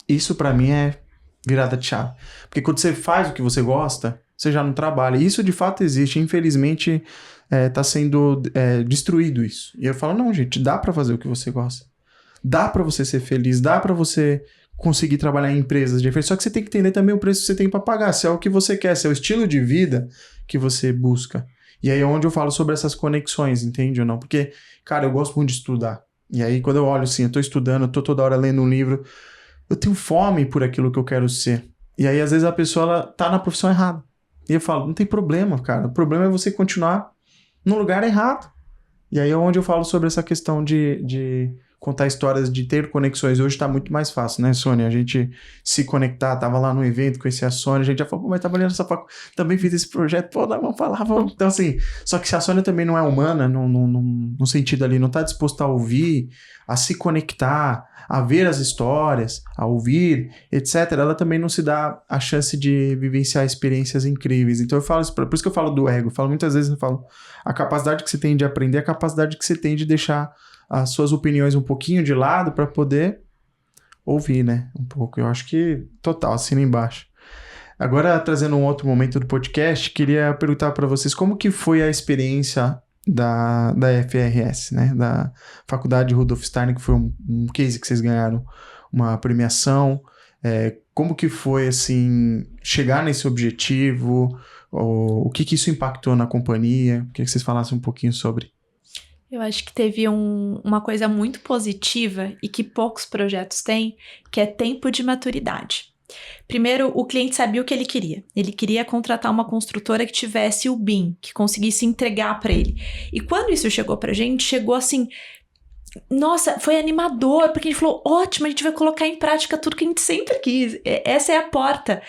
S2: Isso pra mim é virada de chave. Porque quando você faz o que você gosta, você já não trabalha. E isso de fato existe. Infelizmente, tá sendo destruído isso. E eu falo, não, gente, dá pra fazer o que você gosta. Dá pra você ser feliz, dá pra você conseguir trabalhar em empresas diferentes. Só que você tem que entender também o preço que você tem pra pagar. Se é o que você quer, se é o estilo de vida que você busca. E aí é onde eu falo sobre essas conexões, entende ou não? Porque, cara, eu gosto muito de estudar. E aí quando eu olho assim, eu tô estudando, eu tô toda hora lendo um livro, eu tenho fome por aquilo que eu quero ser. E aí às vezes a pessoa ela tá na profissão errada. E eu falo, não tem problema, cara. O problema é você continuar no lugar errado. E aí é onde eu falo sobre essa questão de contar histórias de ter conexões. Hoje tá muito mais fácil, né, Sônia? A gente se conectar, tava lá no evento, conheci a Sônia, a gente já falou, mas trabalhando nessa faculdade, também fiz esse projeto, pô, vamos falar, vamos. Então, assim, só que se a Sônia também não é humana, no sentido ali, não tá disposta a ouvir, a se conectar, a ver as histórias, a ouvir, etc., ela também não se dá a chance de vivenciar experiências incríveis. Então eu falo isso, por isso que eu falo do ego, eu falo muitas vezes, eu falo, a capacidade que você tem de aprender, a capacidade que você tem de deixar as suas opiniões um pouquinho de lado para poder ouvir, né, um pouco. Eu acho que total, assina embaixo. Agora, trazendo um outro momento do podcast, queria perguntar para vocês como que foi a experiência da FRS, né, da Faculdade Rudolf Steiner, que foi um case que vocês ganharam uma premiação. Como que foi, assim, chegar nesse objetivo? O que isso impactou na companhia? Queria que vocês falassem um pouquinho sobre.
S3: Eu acho que teve uma coisa muito positiva e que poucos projetos têm, que é tempo de maturidade. Primeiro, o cliente sabia o que ele queria. Ele queria contratar uma construtora que tivesse o BIM, que conseguisse entregar para ele. E quando isso chegou pra gente, chegou assim... Nossa, foi animador, porque a gente falou, ótimo, a gente vai colocar em prática tudo que a gente sempre quis. Essa é a porta.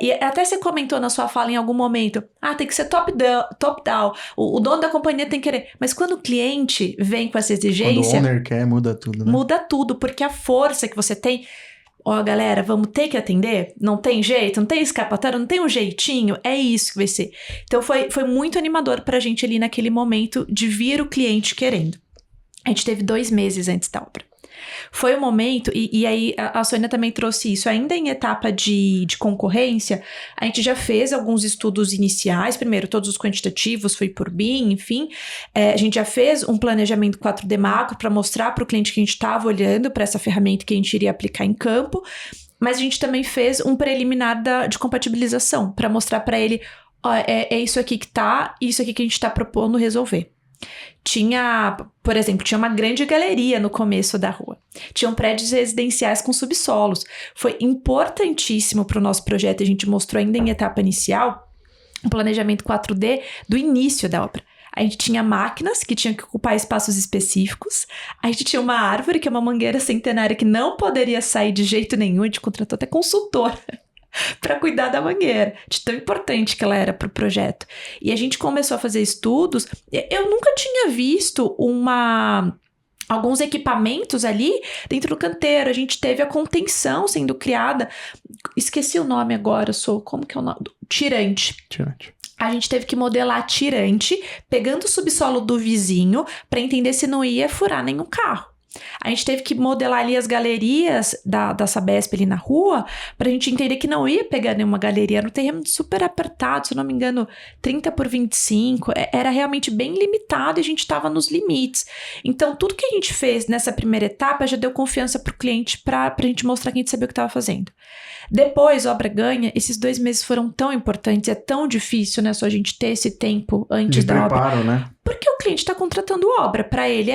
S3: E até você comentou na sua fala em algum momento, tem que ser top-down, o dono da companhia tem que querer. Mas quando o cliente vem com essa exigência...
S2: Quando o owner quer, muda tudo, né?
S3: Muda tudo, porque a força que você tem... galera, vamos ter que atender? Não tem jeito? Não tem escapatório? Não tem um jeitinho? É isso que vai ser. Então foi muito animador pra gente ali naquele momento de vir o cliente querendo. A gente teve 2 meses antes da obra. Foi um momento, e aí a Sônia também trouxe isso, ainda em etapa de concorrência, a gente já fez alguns estudos iniciais, primeiro todos os quantitativos, foi por BIM, enfim, a gente já fez um planejamento 4D macro para mostrar para o cliente que a gente estava olhando para essa ferramenta que a gente iria aplicar em campo, mas a gente também fez um preliminar de compatibilização, para mostrar para ele, é isso aqui que tá, isso aqui que a gente está propondo resolver. Por exemplo, tinha uma grande galeria no começo da rua. Tinham prédios residenciais com subsolos. Foi importantíssimo para o nosso projeto. A gente mostrou ainda em etapa inicial um planejamento 4D do início da obra. A gente tinha máquinas que tinham que ocupar espaços específicos. A gente tinha uma árvore, que é uma mangueira centenária que não poderia sair de jeito nenhum. A gente contratou até consultor para cuidar da mangueira, de tão importante que ela era para o projeto. E a gente começou a fazer estudos. Eu nunca tinha visto alguns equipamentos ali dentro do canteiro. A gente teve a contenção sendo criada. Esqueci o nome agora, como que é o nome? Tirante. A gente teve que modelar tirante, pegando o subsolo do vizinho para entender se não ia furar nenhum carro. A gente teve que modelar ali as galerias da Sabesp ali na rua pra gente entender que não ia pegar nenhuma galeria. Era um terreno super apertado, se eu não me engano, 30 por 25. Era realmente bem limitado e a gente estava nos limites. Então, tudo que a gente fez nessa primeira etapa já deu confiança pro cliente pra gente mostrar que a gente sabia o que estava fazendo. Depois, obra ganha, esses 2 meses foram tão importantes, é tão difícil, né, só a gente ter esse tempo antes da obra.
S2: Né?
S3: Porque o cliente está contratando obra, para ele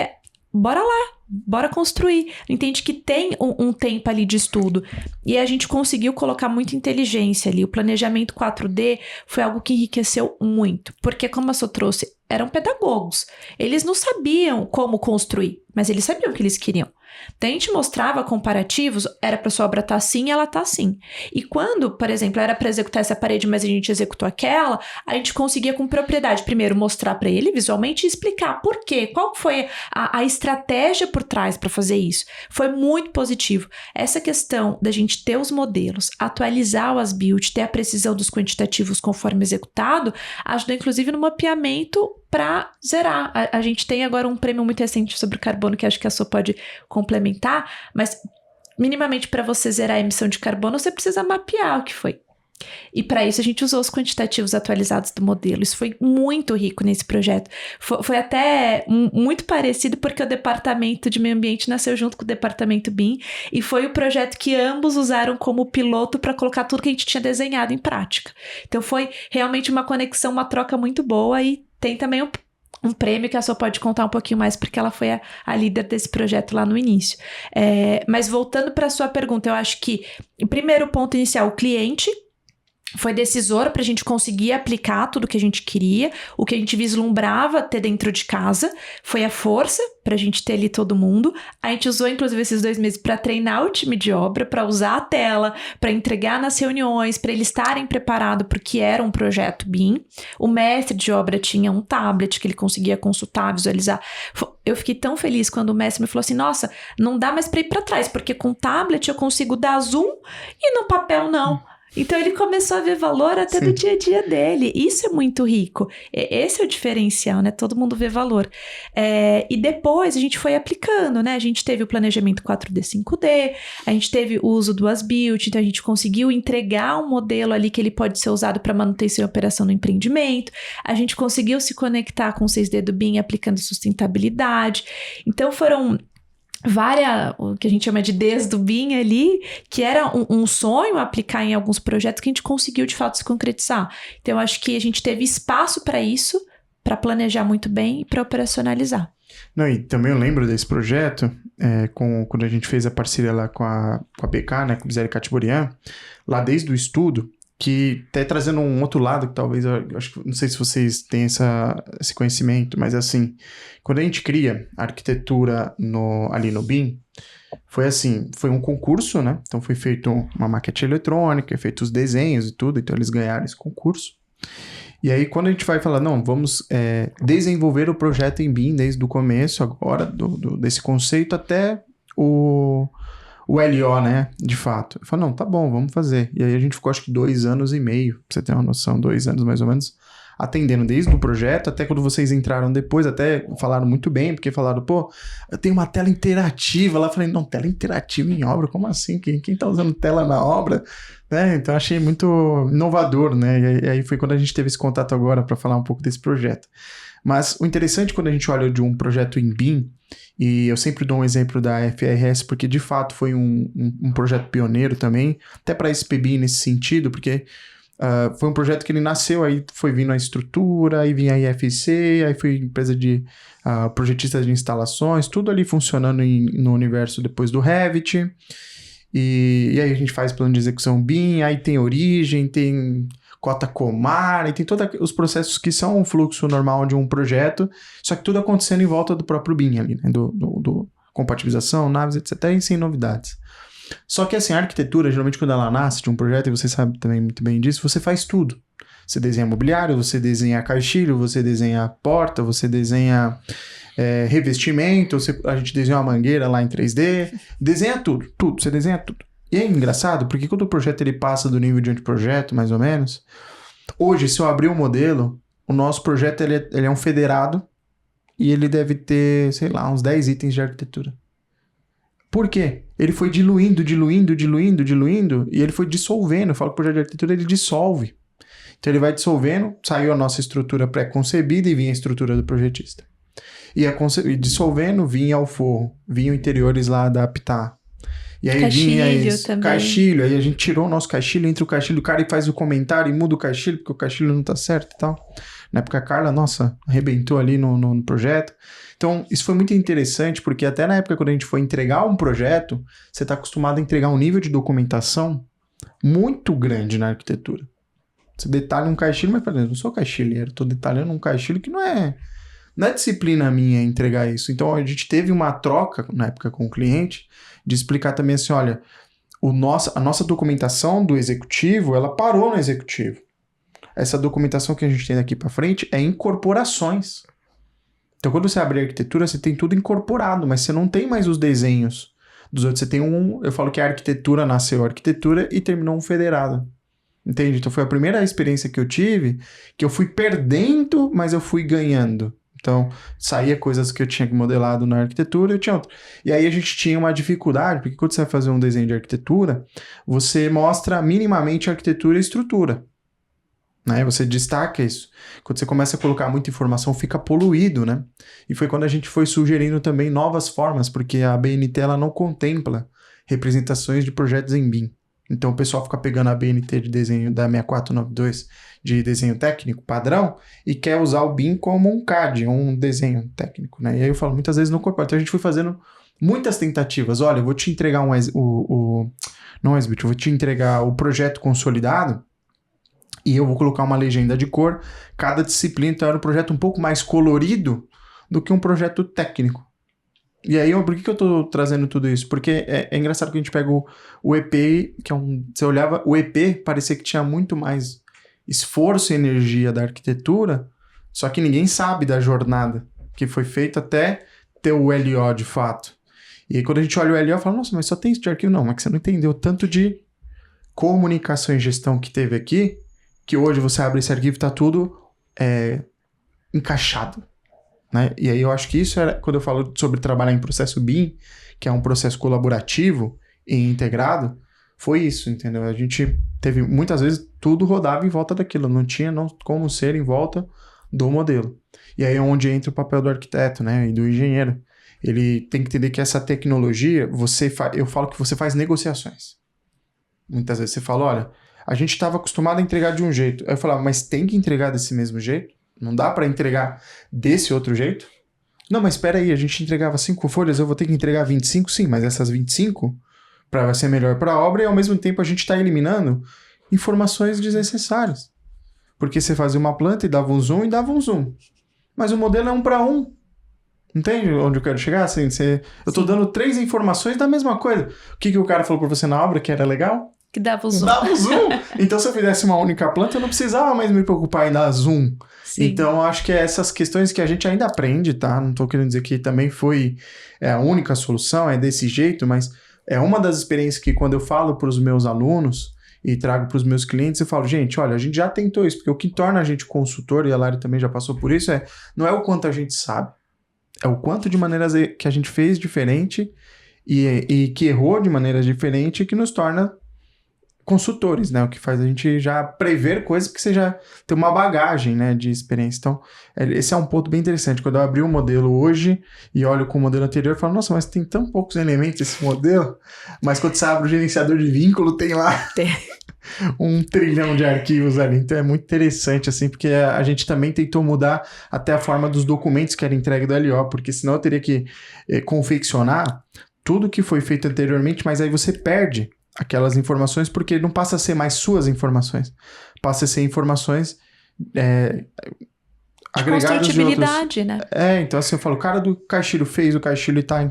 S3: bora lá, bora construir. Entende que tem um tempo ali de estudo. E a gente conseguiu colocar muita inteligência ali. O planejamento 4D foi algo que enriqueceu muito. Porque, como a Sô trouxe, eram pedagogos. Eles não sabiam como construir, mas eles sabiam o que eles queriam. Então, a gente mostrava comparativos, era para sua obra estar assim, ela tá assim. E quando, por exemplo, era para executar essa parede, mas a gente executou aquela, a gente conseguia com propriedade, primeiro, mostrar para ele visualmente e explicar por quê, qual foi a estratégia por trás para fazer isso. Foi muito positivo. Essa questão da gente ter os modelos, atualizar o as-built, ter a precisão dos quantitativos conforme executado, ajudou inclusive no mapeamento para zerar. A gente tem agora um prêmio muito recente sobre o carbono, que acho que a Sô pode complementar, mas minimamente para você zerar a emissão de carbono, você precisa mapear o que foi. E para isso a gente usou os quantitativos atualizados do modelo. Isso foi muito rico nesse projeto. Foi até muito parecido porque o departamento de meio ambiente nasceu junto com o departamento BIM e foi o projeto que ambos usaram como piloto para colocar tudo que a gente tinha desenhado em prática. Então foi realmente uma conexão, uma troca muito boa e tem também um prêmio que a Sô pode contar um pouquinho mais, porque ela foi a líder desse projeto lá no início. Mas voltando para a sua pergunta, eu acho que o primeiro ponto inicial, o cliente, foi decisor para a gente conseguir aplicar tudo que a gente queria, o que a gente vislumbrava ter dentro de casa, foi a força para a gente ter ali todo mundo. A gente usou, inclusive, esses 2 meses para treinar o time de obra, para usar a tela, para entregar nas reuniões, para eles estarem preparados porque era um projeto BIM. O mestre de obra tinha um tablet que ele conseguia consultar, visualizar. Eu fiquei tão feliz quando o mestre me falou assim, nossa, não dá mais para ir para trás, porque com o tablet eu consigo dar zoom e no papel não. Então ele começou a ver valor até do dia a dia dele. Isso é muito rico. Esse é o diferencial, né? Todo mundo vê valor. E depois a gente foi aplicando, né? A gente teve o planejamento 4D, 5D, a gente teve o uso do as-built, então a gente conseguiu entregar um modelo ali que ele pode ser usado para manutenção e operação no empreendimento. A gente conseguiu se conectar com o 6D do BIM aplicando sustentabilidade. Então foram o que a gente chama de Ds do BIM ali, que era um sonho aplicar em alguns projetos que a gente conseguiu de fato se concretizar. Então eu acho que a gente teve espaço para isso, para planejar muito bem e para operacionalizar.
S2: Não, e também eu lembro desse projeto, quando a gente fez a parceria lá com a BK, né, com o Bizerre Catiborian, lá desde o estudo, que até trazendo um outro lado que talvez, eu acho que não sei se vocês têm esse conhecimento, mas assim, quando a gente cria a arquitetura ali no BIM, foi um concurso, né? Então foi feito uma maquete eletrônica, feito os desenhos e tudo, então eles ganharam esse concurso. E aí quando a gente vai falar, não, vamos desenvolver o projeto em BIM desde o começo agora, desse conceito até o LO, né, de fato. Eu falei, não, tá bom, vamos fazer. E aí a gente ficou, acho que 2 anos e meio, pra você ter uma noção, 2 anos mais ou menos, atendendo desde o projeto, até quando vocês entraram depois, até falaram muito bem, porque falaram, pô, eu tenho uma tela interativa lá. Eu falei, não, tela interativa em obra? Como assim? Quem tá usando tela na obra? Então achei muito inovador, né, e aí foi quando a gente teve esse contato agora para falar um pouco desse projeto. Mas o interessante quando a gente olha de um projeto em BIM, e eu sempre dou um exemplo da FRS, porque de fato foi um projeto pioneiro também, até para a SPBIM nesse sentido, porque foi um projeto que ele nasceu, aí foi vindo a estrutura, aí vinha a IFC, aí foi empresa de projetistas de instalações, tudo ali funcionando no universo depois do Revit, e aí a gente faz plano de execução BIM, aí tem origem, tem cota comar, e tem todos os processos que são o fluxo normal de um projeto, só que tudo acontecendo em volta do próprio BIM ali, né? Do compatibilização, naves, etc., e sem novidades. Só que assim, a arquitetura, geralmente quando ela nasce de um projeto, e você sabe também muito bem disso, você faz tudo. Você desenha mobiliário, você desenha caixilho, você desenha porta, você desenha revestimento, a gente desenha uma mangueira lá em 3D, desenha tudo, você desenha tudo. E é engraçado, porque quando o projeto ele passa do nível de anteprojeto, mais ou menos, hoje, se eu abrir um modelo, o nosso projeto ele é um federado e ele deve ter, sei lá, uns 10 itens de arquitetura. Por quê? Ele foi diluindo, e ele foi dissolvendo. Eu falo que o projeto de arquitetura ele dissolve. Então ele vai dissolvendo, saiu a nossa estrutura pré-concebida e vinha a estrutura do projetista. E dissolvendo, vinha o forro, vinha interiores lá adaptar. E aí vinha isso, caixilho, aí a gente tirou o nosso caixilho, entre o caixilho, o cara faz o comentário e muda o caixilho, porque o caixilho não tá certo e tal. Na época a Carla, nossa, arrebentou ali no projeto. Então, isso foi muito interessante, porque até na época quando a gente foi entregar um projeto, você tá acostumado a entregar um nível de documentação muito grande na arquitetura. Você detalha um caixilho, mas, por exemplo, eu não sou caixilheiro, tô detalhando um caixilho que não é disciplina minha entregar isso. Então, a gente teve uma troca, na época, com o cliente, de explicar também assim, olha, a nossa documentação do executivo, ela parou no executivo. Essa documentação que a gente tem daqui para frente é incorporações. Então, quando você abre a arquitetura, você tem tudo incorporado, mas você não tem mais os desenhos dos outros. Você tem eu falo que a arquitetura nasceu a arquitetura e terminou um federado. Entende? Então, foi a primeira experiência que eu tive, que eu fui perdendo, mas eu fui ganhando. Então, saía coisas que eu tinha modelado na arquitetura, eu tinha outra. E aí a gente tinha uma dificuldade, porque quando você vai fazer um desenho de arquitetura, você mostra minimamente a arquitetura e a estrutura. Né? Você destaca isso. Quando você começa a colocar muita informação, fica poluído, né? E foi quando a gente foi sugerindo também novas formas, porque a BNT ela não contempla representações de projetos em BIM. Então o pessoal fica pegando a BNT de desenho da 6492 de desenho técnico padrão e quer usar o BIM como um CAD, um desenho técnico, né? E aí eu falo, muitas vezes não corpora. Então a gente foi fazendo muitas tentativas. Olha, eu vou te entregar eu vou te entregar o projeto consolidado e eu vou colocar uma legenda de cor. Cada disciplina, então, era um projeto um pouco mais colorido do que um projeto técnico. E aí, por que eu tô trazendo tudo isso? Porque é engraçado que a gente pega o EP, que é você olhava, o EP parecia que tinha muito mais esforço e energia da arquitetura, só que ninguém sabe da jornada que foi feita até ter o LO de fato. E aí, quando a gente olha o LO, fala, nossa, mas só tem isso de arquivo? Não, mas que você não entendeu tanto de comunicação e gestão que teve aqui, que hoje você abre esse arquivo e tá tudo encaixado. Né? E aí eu acho que isso era, quando eu falo sobre trabalhar em processo BIM, que é um processo colaborativo e integrado, foi isso, entendeu? A gente teve, muitas vezes, tudo rodava em volta daquilo, não tinha como ser em volta do modelo. E aí é onde entra o papel do arquiteto, né, e do engenheiro. Ele tem que entender que essa tecnologia, eu falo que você faz negociações. Muitas vezes você fala, olha, a gente estava acostumado a entregar de um jeito. Aí eu falava, mas tem que entregar desse mesmo jeito? Não dá para entregar desse outro jeito? Não, mas espera aí, a gente entregava 5 folhas, eu vou ter que entregar 25? Sim, mas essas 25 para ser melhor para a obra e ao mesmo tempo a gente está eliminando informações desnecessárias. Porque você fazia uma planta e dava um zoom. Mas o modelo é 1:1. Entende onde eu quero chegar? Assim, eu tô dando 3 informações da mesma coisa. O que o cara falou para você na obra que era legal?
S3: Que dava o zoom.
S2: Dava o zoom. Então, se eu fizesse uma única planta, eu não precisava mais me preocupar em dar zoom. Sim. Então, acho que é essas questões que a gente ainda aprende, tá? Não tô querendo dizer que também foi a única solução, é desse jeito, mas é uma das experiências que quando eu falo para os meus alunos e trago para os meus clientes, eu falo, gente, olha, a gente já tentou isso, porque o que torna a gente consultor, e a Lari também já passou por isso, não é o quanto a gente sabe, é o quanto de maneiras que a gente fez diferente e que errou de maneiras diferentes que nos torna consultores, né? O que faz a gente já prever coisas porque você já tem uma bagagem, né, de experiência. Então, esse é um ponto bem interessante. Quando eu abri o modelo hoje e olho com o modelo anterior, eu falo, nossa, mas tem tão poucos elementos esse modelo. Mas quando você abre o gerenciador de vínculo, tem lá 1 trilhão de arquivos ali. Então, é muito interessante, assim, porque a gente também tentou mudar até a forma dos documentos que era entregue do LO, porque senão eu teria que confeccionar tudo que foi feito anteriormente, mas aí você perde aquelas informações, porque não passa a ser mais suas informações, passa a ser informações agregadas de outros.
S3: Né?
S2: Então assim, eu falo, o cara do caixilho fez o caixilho e está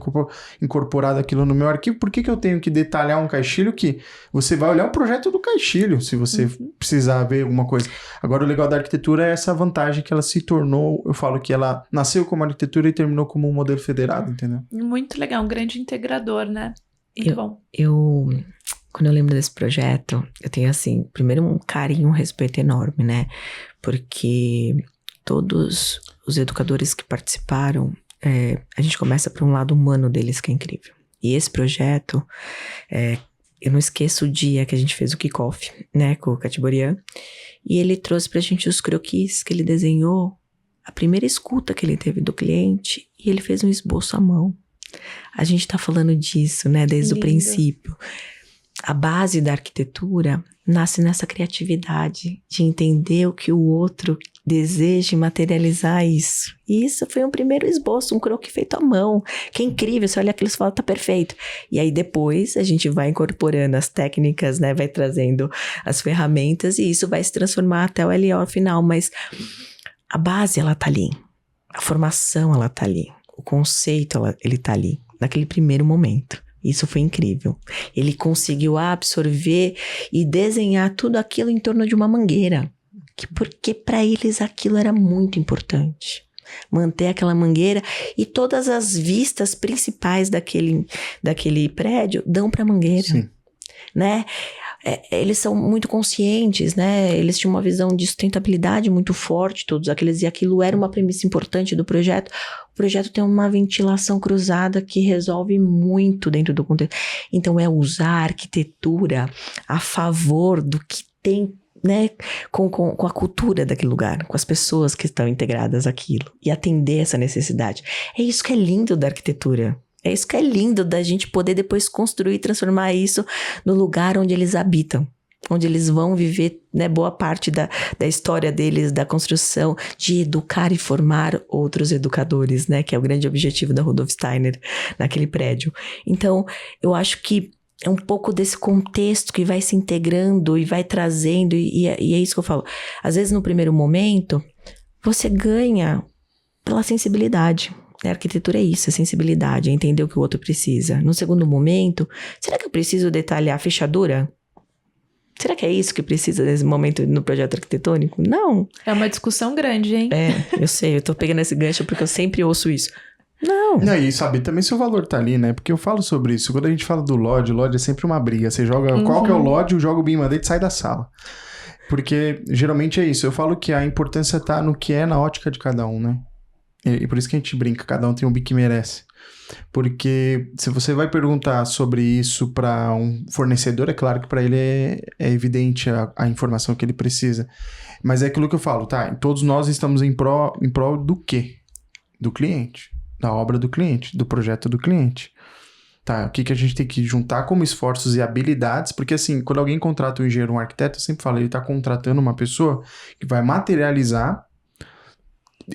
S2: incorporado aquilo no meu arquivo, por que eu tenho que detalhar um caixilho que você vai olhar o projeto do caixilho, se você precisar ver alguma coisa. Agora, o legal da arquitetura é essa vantagem que ela se tornou, eu falo que ela nasceu como arquitetura e terminou como um modelo federado, entendeu?
S3: Muito legal, um grande integrador, né? Muito bom.
S1: Quando eu lembro desse projeto, eu tenho, assim, primeiro um carinho, um respeito enorme, né? Porque todos os educadores que participaram, a gente começa por um lado humano deles, que é incrível. E esse projeto, eu não esqueço o dia que a gente fez o kickoff, né, com o Catiborian, e ele trouxe pra gente os croquis que ele desenhou, a primeira escuta que ele teve do cliente, e ele fez um esboço à mão. A gente tá falando disso, né, desde o princípio. A base da arquitetura nasce nessa criatividade de entender o que o outro deseja e materializar isso. E isso foi um primeiro esboço, um croquis feito à mão, que é incrível, você olha aquilo e fala, tá perfeito. E aí depois a gente vai incorporando as técnicas, né, vai trazendo as ferramentas e isso vai se transformar até o LO final, mas a base, ela tá ali, a formação, ela tá ali, o conceito, ele tá ali, naquele primeiro momento. Isso foi incrível. Ele conseguiu absorver e desenhar tudo aquilo em torno de uma mangueira. Porque para eles aquilo era muito importante. Manter aquela mangueira e todas as vistas principais daquele prédio dão para a mangueira. Sim. Né? Eles são muito conscientes, né? Eles tinham uma visão de sustentabilidade muito forte, todos aqueles, e aquilo era uma premissa importante do projeto. O projeto tem uma ventilação cruzada que resolve muito dentro do contexto. Então, é usar a arquitetura a favor do que tem, né? Com a cultura daquele lugar, com as pessoas que estão integradas àquilo, e atender essa necessidade. É isso que é lindo da arquitetura. É isso que é lindo da gente poder depois construir e transformar isso no lugar onde eles habitam, onde eles vão viver, né, boa parte da história deles, da construção, de educar e formar outros educadores, né, que é o grande objetivo da Rudolf Steiner naquele prédio. Então, eu acho que é um pouco desse contexto que vai se integrando e vai trazendo, e é isso que eu falo. Às vezes, no primeiro momento, você ganha pela sensibilidade. A arquitetura é isso, a sensibilidade, é entender o que o outro precisa. No segundo momento, será que eu preciso detalhar a fechadura? Será que é isso que precisa nesse momento no projeto arquitetônico? Não.
S3: É uma discussão grande, hein?
S1: Eu sei, eu tô pegando esse gancho porque eu sempre ouço isso. Não.
S2: E saber também se o valor tá ali, né? Porque eu falo sobre isso. Quando a gente fala do LOD, o LOD é sempre uma briga. Você joga qual que é o LOD, joga o BIM mandate e sai da sala. Porque geralmente é isso. Eu falo que a importância tá no que é na ótica de cada um, né? E por isso que a gente brinca, cada um tem um BIM que merece. Porque se você vai perguntar sobre isso para um fornecedor, é claro que para ele é evidente a informação que ele precisa. Mas é aquilo que eu falo, tá? Todos nós estamos em prol do quê? Do cliente. Da obra do cliente, do projeto do cliente. Tá, o que a gente tem que juntar como esforços e habilidades, porque assim, quando alguém contrata um engenheiro, um arquiteto, eu sempre falo, ele está contratando uma pessoa que vai materializar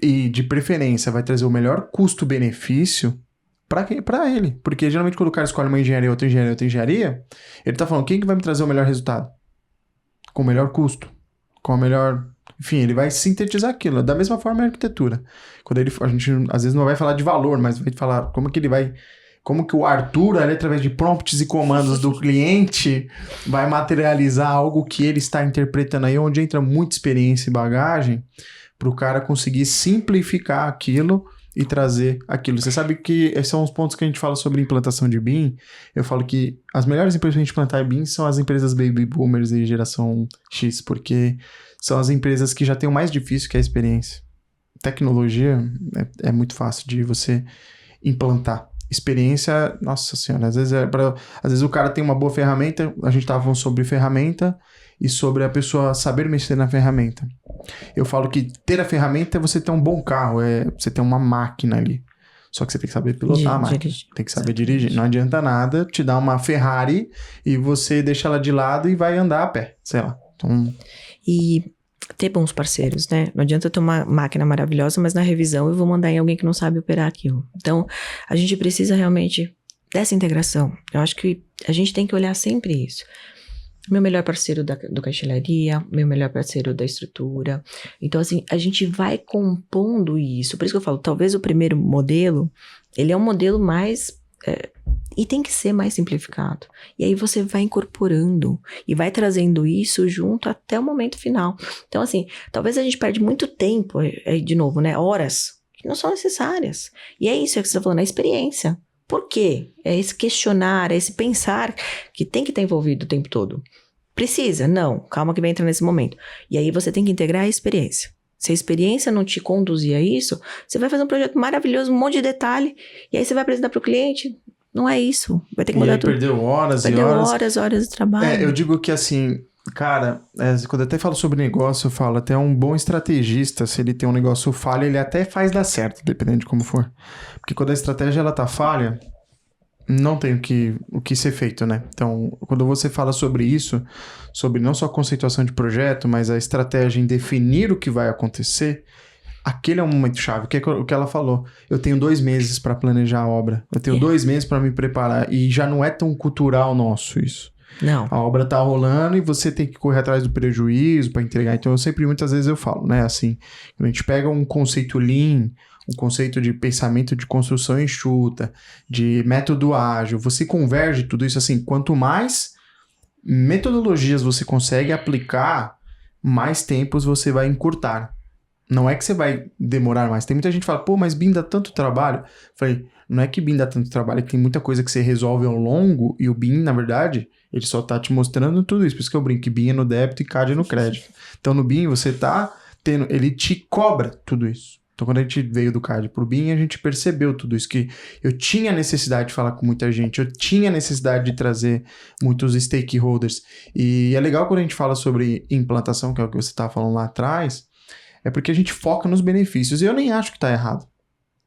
S2: e, de preferência, vai trazer o melhor custo-benefício para ele. Porque geralmente quando o cara escolhe uma engenharia, outra engenharia, ele tá falando, quem que vai me trazer o melhor resultado? Com o melhor custo, com a melhor... Enfim, ele vai sintetizar aquilo. Da mesma forma a arquitetura. Quando a gente às vezes não vai falar de valor, mas vai falar como que o Arthur, ali, através de prompts e comandos do cliente, vai materializar algo que ele está interpretando aí, onde entra muita experiência e bagagem, para o cara conseguir simplificar aquilo e trazer aquilo. Você sabe que esses são os pontos que a gente fala sobre implantação de BIM. Eu falo que as melhores empresas para a gente implantar BIM são as empresas Baby Boomers e geração X, porque são as empresas que já têm o mais difícil, que é a experiência. Tecnologia é muito fácil de você implantar. Experiência, nossa senhora, às vezes o cara tem uma boa ferramenta, a gente estava falando sobre ferramenta e sobre a pessoa saber mexer na ferramenta. Eu falo que ter a ferramenta é você ter um bom carro, é você ter uma máquina ali. Só que você tem que saber pilotar a máquina, tem que saber dirigir. Não adianta nada te dar uma Ferrari e você deixa ela de lado e vai andar a pé, sei lá. Então...
S1: E ter bons parceiros, né? Não adianta eu ter uma máquina maravilhosa, mas na revisão eu vou mandar em alguém que não sabe operar aquilo. Então, a gente precisa realmente dessa integração. Eu acho que a gente tem que olhar sempre isso. Meu melhor parceiro do caixilharia, meu melhor parceiro da estrutura. Então, assim, a gente vai compondo isso. Por isso que eu falo, talvez o primeiro modelo, ele é um modelo mais... e tem que ser mais simplificado. E aí você vai incorporando e vai trazendo isso junto até o momento final. Então, assim, talvez a gente perde muito tempo, de novo, né? Horas que não são necessárias. E é isso que você está falando, a experiência. Por quê? É esse questionar, é esse pensar que tem que estar envolvido o tempo todo. Precisa? Não. Calma que vai entrar nesse momento. E aí você tem que integrar a experiência. Se a experiência não te conduzir a isso, você vai fazer um projeto maravilhoso, um monte de detalhe, e aí você vai apresentar para o cliente. Não é isso. Vai ter que mudar tudo.
S2: Perdeu horas e
S1: horas de trabalho.
S2: Eu digo que assim, cara, quando eu até falo sobre negócio, eu falo, até um bom estrategista, se ele tem um negócio falha, ele até faz dar certo, dependendo de como for. Porque quando a estratégia ela tá falha, não tem o que ser feito, né? Então, quando você fala sobre isso, sobre não só a conceituação de projeto, mas a estratégia em definir o que vai acontecer, aquele é um momento chave, que é o que ela falou. Eu tenho 2 meses para planejar a obra. Eu tenho 2 meses para me preparar. E já não é tão cultural nosso isso.
S1: Não.
S2: A obra tá rolando e você tem que correr atrás do prejuízo para entregar. Então, muitas vezes eu falo, né? Assim, a gente pega um conceito Lean, um conceito de pensamento de construção enxuta, de método ágil, você converge tudo isso assim. Quanto mais metodologias você consegue aplicar, mais tempos você vai encurtar. Não é que você vai demorar mais. Tem muita gente que fala, pô, mas BIM dá tanto trabalho. Falei, não é que BIM dá tanto trabalho, é que tem muita coisa que você resolve ao longo, e o BIM, na verdade, ele só tá te mostrando tudo isso. Por isso que eu brinco que BIM é no débito e CAD é no crédito. Então, no BIM, você tá tendo... Ele te cobra tudo isso. Então, quando a gente veio do CAD pro BIM, a gente percebeu tudo isso, que eu tinha necessidade de falar com muita gente, eu tinha necessidade de trazer muitos stakeholders. E é legal quando a gente fala sobre implantação, que é o que você estava falando lá atrás, é porque a gente foca nos benefícios. E eu nem acho que tá errado.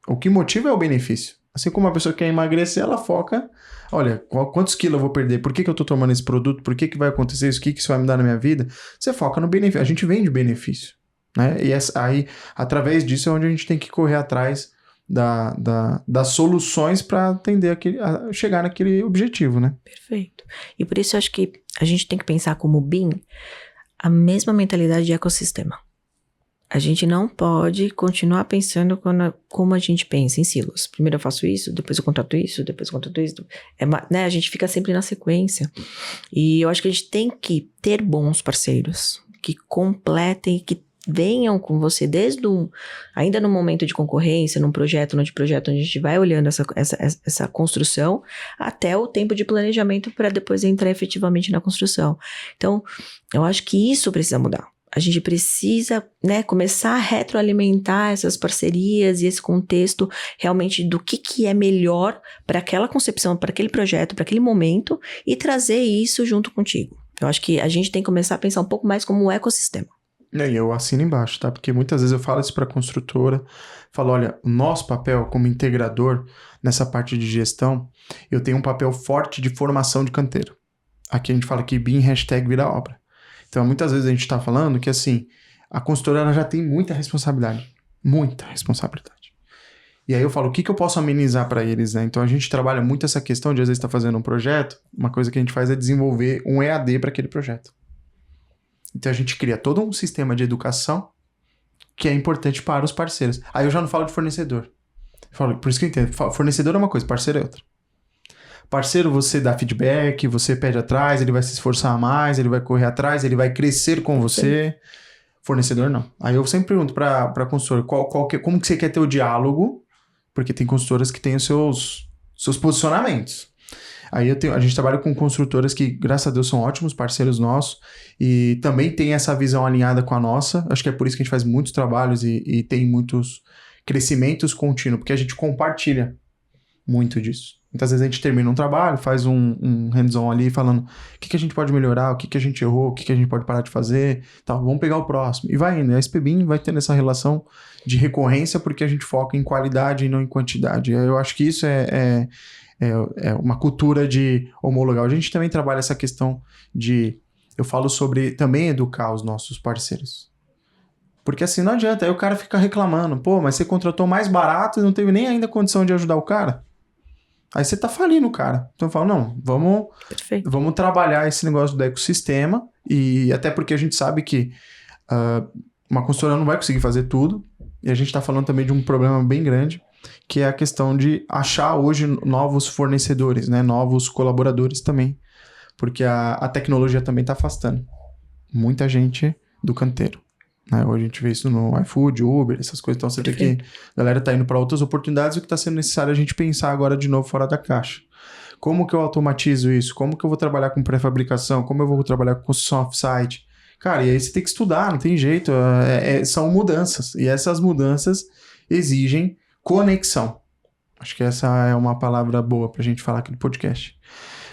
S2: O que motiva é o benefício. Assim como uma pessoa quer emagrecer, ela foca... Olha, quantos quilos eu vou perder? Por que eu tô tomando esse produto? Por que vai acontecer isso? O que isso vai me dar na minha vida? Você foca no benefício. A gente vende benefício, né? E aí, através disso, é onde a gente tem que correr atrás das soluções para atender chegar naquele objetivo, né?
S1: Perfeito. E por isso eu acho que a gente tem que pensar como BIM a mesma mentalidade de ecossistema. A gente não pode continuar pensando como a gente pensa em silos. Primeiro eu faço isso, depois eu contrato isso, depois eu contrato isso. A gente fica sempre na sequência. E eu acho que a gente tem que ter bons parceiros que completem, que venham com você ainda no momento de concorrência, num projeto, onde a gente vai olhando essa construção, até o tempo de planejamento para depois entrar efetivamente na construção. Então, eu acho que isso precisa mudar. A gente precisa, começar a retroalimentar essas parcerias e esse contexto realmente do que é melhor para aquela concepção, para aquele projeto, para aquele momento e trazer isso junto contigo. Eu acho que a gente tem que começar a pensar um pouco mais como um ecossistema.
S2: E eu assino embaixo, tá? Porque muitas vezes eu falo isso para a construtora, falo, olha, o nosso papel como integrador nessa parte de gestão, eu tenho um papel forte de formação de canteiro. Aqui a gente fala que BIM #vira obra. Então, muitas vezes a gente está falando que, assim, a consultora ela já tem muita responsabilidade. Muita responsabilidade. E aí eu falo, o que eu posso amenizar para eles, né? Então, a gente trabalha muito essa questão de, às vezes, estar fazendo um projeto, uma coisa que a gente faz é desenvolver um EAD para aquele projeto. Então, a gente cria todo um sistema de educação que é importante para os parceiros. Aí eu já não falo de fornecedor. Eu falo, por isso que eu entendo. Fornecedor é uma coisa, parceiro é outra. Parceiro, você dá feedback, você pede atrás, ele vai se esforçar mais, ele vai correr atrás, ele vai crescer com você. Sim. Fornecedor, não. Aí eu sempre pergunto para a consultora, como que você quer ter o diálogo? Porque tem consultoras que têm os seus posicionamentos. Aí a gente trabalha com construtoras que, graças a Deus, são ótimos parceiros nossos e também tem essa visão alinhada com a nossa. Acho que é por isso que a gente faz muitos trabalhos e tem muitos crescimentos contínuos, porque a gente compartilha muito disso. Muitas vezes a gente termina um trabalho, faz um hands-on ali falando o que a gente pode melhorar, o que a gente errou, o que a gente pode parar de fazer, tal, vamos pegar o próximo. E vai indo. A SPBIM vai tendo essa relação de recorrência porque a gente foca em qualidade e não em quantidade. Eu acho que isso é uma cultura de homologar. A gente também trabalha essa questão de... Eu falo sobre também educar os nossos parceiros. Porque assim, não adianta. Aí o cara fica reclamando. Pô, mas você contratou mais barato e não teve nem ainda condição de ajudar o cara. Aí você tá falindo o cara. Então eu falo, não, vamos trabalhar esse negócio do ecossistema. E até porque a gente sabe que uma consultora não vai conseguir fazer tudo. E a gente tá falando também de um problema bem grande, que é a questão de achar hoje novos fornecedores, né? Novos colaboradores também. Porque a tecnologia também está afastando muita gente do canteiro. Né? Hoje a gente vê isso no iFood, Uber, essas coisas. Então você vê que a galera está indo para outras oportunidades e o que está sendo necessário é a gente pensar agora de novo fora da caixa. Como que eu automatizo isso? Como que eu vou trabalhar com pré-fabricação? Como eu vou trabalhar com construção off-site? Cara, e aí você tem que estudar, não tem jeito. São mudanças. E essas mudanças exigem conexão. Acho que essa é uma palavra boa pra gente falar aqui no podcast.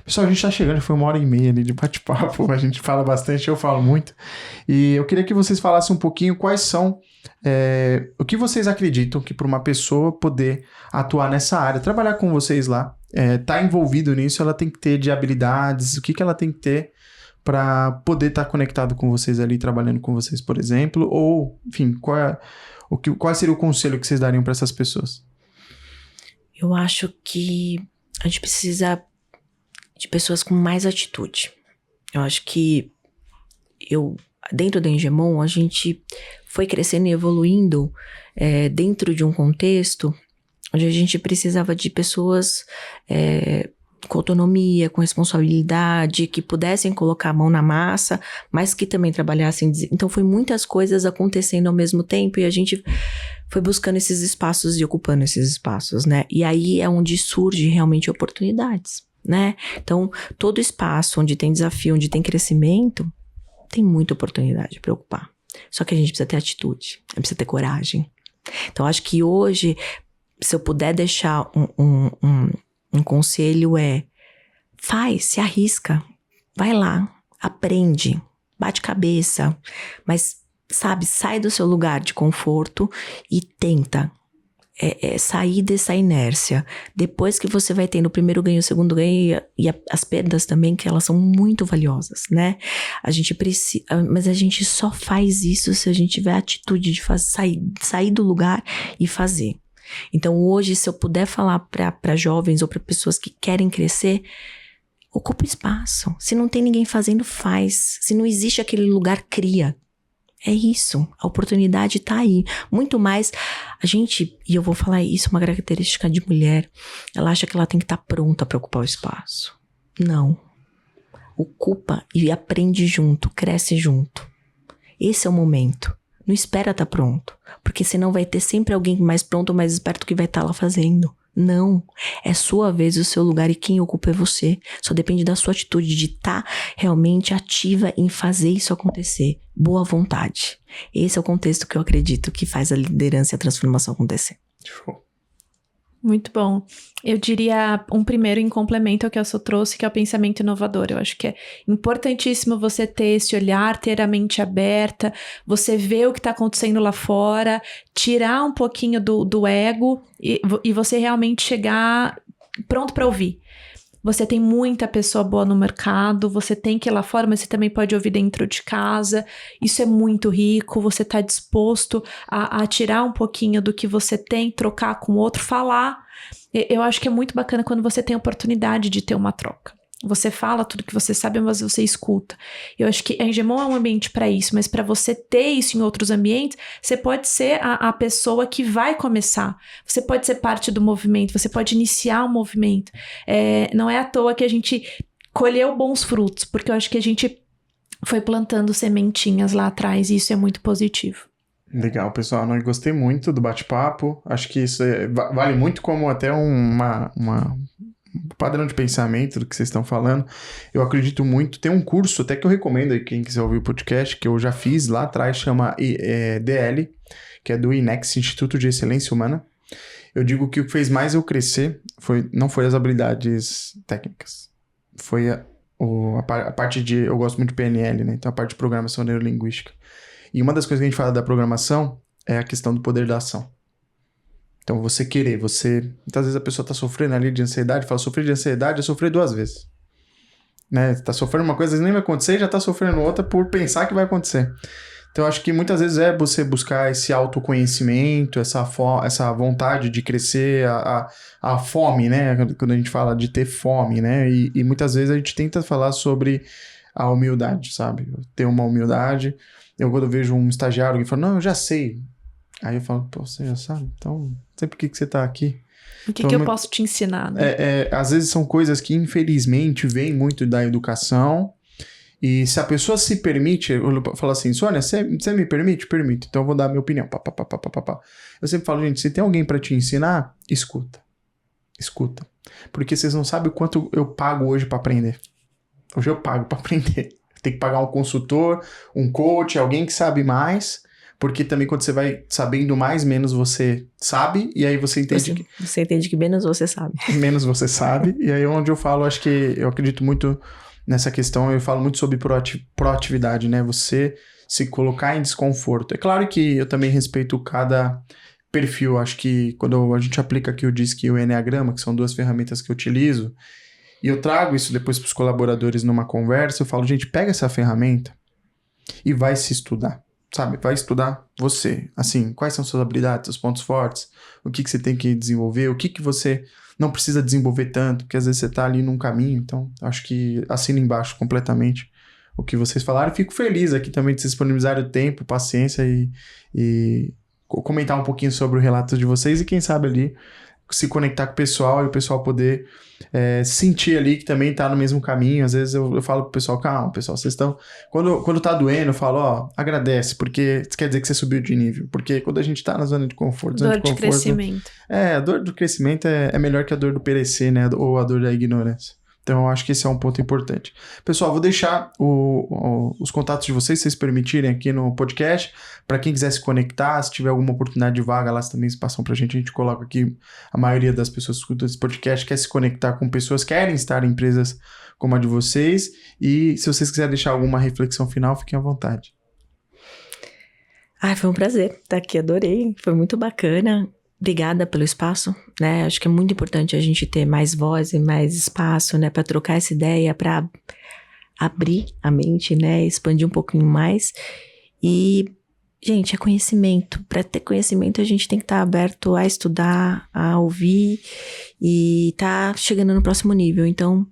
S2: Pessoal, a gente tá chegando, foi 1h30 ali de bate-papo, a gente fala bastante, eu falo muito. E eu queria que vocês falassem um pouquinho quais são, o que vocês acreditam que para uma pessoa poder atuar nessa área, trabalhar com vocês lá, tá envolvido nisso, ela tem que ter de habilidades, o que ela tem que ter para poder estar conectado com vocês ali, trabalhando com vocês, por exemplo, ou, enfim, qual seria o conselho que vocês dariam para essas pessoas?
S1: Eu acho que a gente precisa de pessoas com mais atitude. Eu acho que dentro da Engemon, a gente foi crescendo e evoluindo dentro de um contexto onde a gente precisava de pessoas com autonomia, com responsabilidade, que pudessem colocar a mão na massa, mas que também trabalhassem. Então, foi muitas coisas acontecendo ao mesmo tempo e a gente foi buscando esses espaços e ocupando esses espaços, né? E aí é onde surge realmente oportunidades, né? Então, todo espaço onde tem desafio, onde tem crescimento, tem muita oportunidade para ocupar. Só que a gente precisa ter atitude, a gente precisa ter coragem. Então, acho que hoje, se eu puder deixar um conselho se arrisca, vai lá, aprende, bate cabeça, mas, sabe, sai do seu lugar de conforto e tenta sair dessa inércia. Depois que você vai tendo o primeiro ganho, o segundo ganho e as perdas também, que elas são muito valiosas, né? A gente precisa, mas a gente só faz isso se a gente tiver a atitude de sair do lugar e fazer. Então hoje, se eu puder falar para jovens ou para pessoas que querem crescer, ocupa espaço. Se não tem ninguém fazendo, faz. Se não existe aquele lugar, cria. É isso, a oportunidade tá aí. Muito mais, a gente, e eu vou falar isso, uma característica de mulher, ela acha que ela tem que estar pronta para ocupar o espaço. Não. Ocupa e aprende junto, cresce junto. Esse é o momento. Não espera estar pronto, porque senão vai ter sempre alguém mais pronto ou mais esperto que vai estar lá fazendo. Não, é sua vez, o seu lugar e quem ocupa é você. Só depende da sua atitude de estar realmente ativa em fazer isso acontecer. Boa vontade. Esse é o contexto que eu acredito que faz a liderança e a transformação acontecer.
S2: Show.
S3: Muito bom. Eu diria um primeiro em complemento ao que a Su trouxe, que é o pensamento inovador. Eu acho que é importantíssimo você ter esse olhar, ter a mente aberta, você ver o que está acontecendo lá fora, tirar um pouquinho do ego e você realmente chegar pronto para ouvir. Você tem muita pessoa boa no mercado, você tem que ir lá fora, mas você também pode ouvir dentro de casa. Isso é muito rico, você está disposto a tirar um pouquinho do que você tem, trocar com o outro, falar. Eu acho que é muito bacana quando você tem a oportunidade de ter uma troca. Você fala tudo que você sabe, mas você escuta. Eu acho que a Engemon é um ambiente para isso, mas para você ter isso em outros ambientes, você pode ser a pessoa que vai começar. Você pode ser parte do movimento, você pode iniciar um movimento. Não é à toa que a gente colheu bons frutos, porque eu acho que a gente foi plantando sementinhas lá atrás e isso é muito positivo.
S2: Legal, pessoal. Eu gostei muito do bate-papo. Acho que isso vale muito como até um padrão de pensamento do que vocês estão falando. Eu acredito muito. Tem um curso até que eu recomendo aí quem quiser ouvir o podcast, que eu já fiz lá atrás, chama DL, que é do INEX, Instituto de Excelência Humana. Eu digo que o que fez mais eu crescer não foi as habilidades técnicas. Foi a parte de... Eu gosto muito de PNL, né? Então a parte de programação neurolinguística. E uma das coisas que a gente fala da programação é a questão do poder da ação. Então, você querer, muitas vezes a pessoa está sofrendo ali de ansiedade, fala, sofrer de ansiedade é sofrer 2 vezes. Né? Tá sofrendo uma coisa, às vezes nem vai acontecer, e já tá sofrendo outra por pensar que vai acontecer. Então, acho que muitas vezes é você buscar esse autoconhecimento, essa vontade de crescer, a fome, né? Quando a gente fala de ter fome, né? E muitas vezes a gente tenta falar sobre a humildade, sabe? Ter uma humildade. Quando eu vejo um estagiário que fala, não, eu já sei. Aí eu falo, pô, você já sabe? Então, não sei por que você tá aqui.
S3: O que eu posso te ensinar, né?
S2: Às vezes são coisas que, infelizmente, vêm muito da educação. E se a pessoa se permite, eu falo assim, Sônia, você me permite? Permito. Então eu vou dar a minha opinião. Eu sempre falo, gente, se tem alguém pra te ensinar, escuta. Escuta. Porque vocês não sabem o quanto eu pago hoje pra aprender. Hoje eu pago pra aprender. Tem que pagar um consultor, um coach, alguém que sabe mais, porque também quando você vai sabendo mais, menos você sabe, e aí você entende
S1: Você entende que menos você sabe.
S2: Menos você sabe, e aí onde eu falo, acho que eu acredito muito nessa questão, eu falo muito sobre proatividade, né? Você se colocar em desconforto. É claro que eu também respeito cada perfil, acho que quando a gente aplica aqui o DISC e o Enneagrama, que são 2 ferramentas que eu utilizo, e eu trago isso depois para os colaboradores numa conversa, eu falo, gente, pega essa ferramenta e vai se estudar, sabe? Vai estudar você. Assim, quais são suas habilidades, seus pontos fortes, o que você tem que desenvolver, o que você não precisa desenvolver tanto, porque às vezes você está ali num caminho, então acho que assino embaixo completamente o que vocês falaram. Fico feliz aqui também de vocês disponibilizarem o tempo, paciência e comentar um pouquinho sobre o relato de vocês e quem sabe ali se conectar com o pessoal e o pessoal poder sentir ali que também tá no mesmo caminho. Às vezes eu falo pro pessoal, calma, pessoal, vocês estão... Quando tá doendo, eu falo, agradece, porque isso quer dizer que você subiu de nível. Porque quando a gente tá na zona de conforto...
S3: Dor de crescimento.
S2: A dor do crescimento é melhor que a dor do perecer, né? Ou a dor da ignorância. Então, eu acho que esse é um ponto importante. Pessoal, vou deixar os contatos de vocês, se vocês permitirem, aqui no podcast. Para quem quiser se conectar, se tiver alguma oportunidade de vaga lá, também se passam pra gente. A gente coloca aqui, a maioria das pessoas que escutam esse podcast quer se conectar com pessoas que querem estar em empresas como a de vocês. E se vocês quiserem deixar alguma reflexão final, fiquem à vontade.
S1: Foi um prazer estar aqui, adorei. Foi muito bacana. Obrigada pelo espaço, né? Acho que é muito importante a gente ter mais voz e mais espaço, né? Para trocar essa ideia, para abrir a mente, né? Expandir um pouquinho mais. E gente, é conhecimento. Para ter conhecimento, a gente tem que estar aberto a estudar, a ouvir e tá chegando no próximo nível. Então,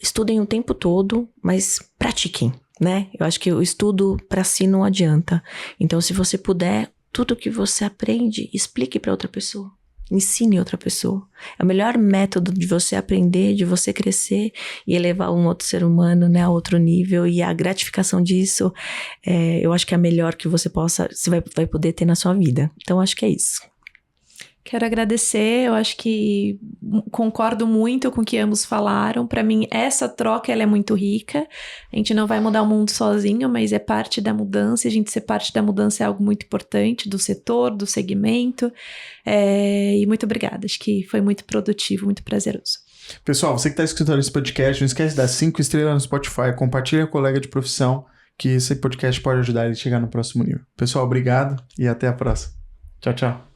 S1: estudem o tempo todo, mas pratiquem, né? Eu acho que o estudo para si não adianta. Então, se você puder, tudo que você aprende, explique para outra pessoa. Ensine outra pessoa. É o melhor método de você aprender, de você crescer e elevar um outro ser humano, né, a outro nível. E a gratificação disso, eu acho que é a melhor que você vai poder ter na sua vida. Então, acho que é isso.
S3: Quero agradecer, eu acho que concordo muito com o que ambos falaram. Para mim, essa troca ela é muito rica. A gente não vai mudar o mundo sozinho, mas é parte da mudança. A gente ser parte da mudança é algo muito importante do setor, do segmento. E muito obrigada, acho que foi muito produtivo, muito prazeroso.
S2: Pessoal, você que está escutando esse podcast, não esquece de dar 5 estrelas no Spotify, compartilha com o colega de profissão, que esse podcast pode ajudar ele a chegar no próximo nível. Pessoal, obrigado e até a próxima. Tchau, tchau.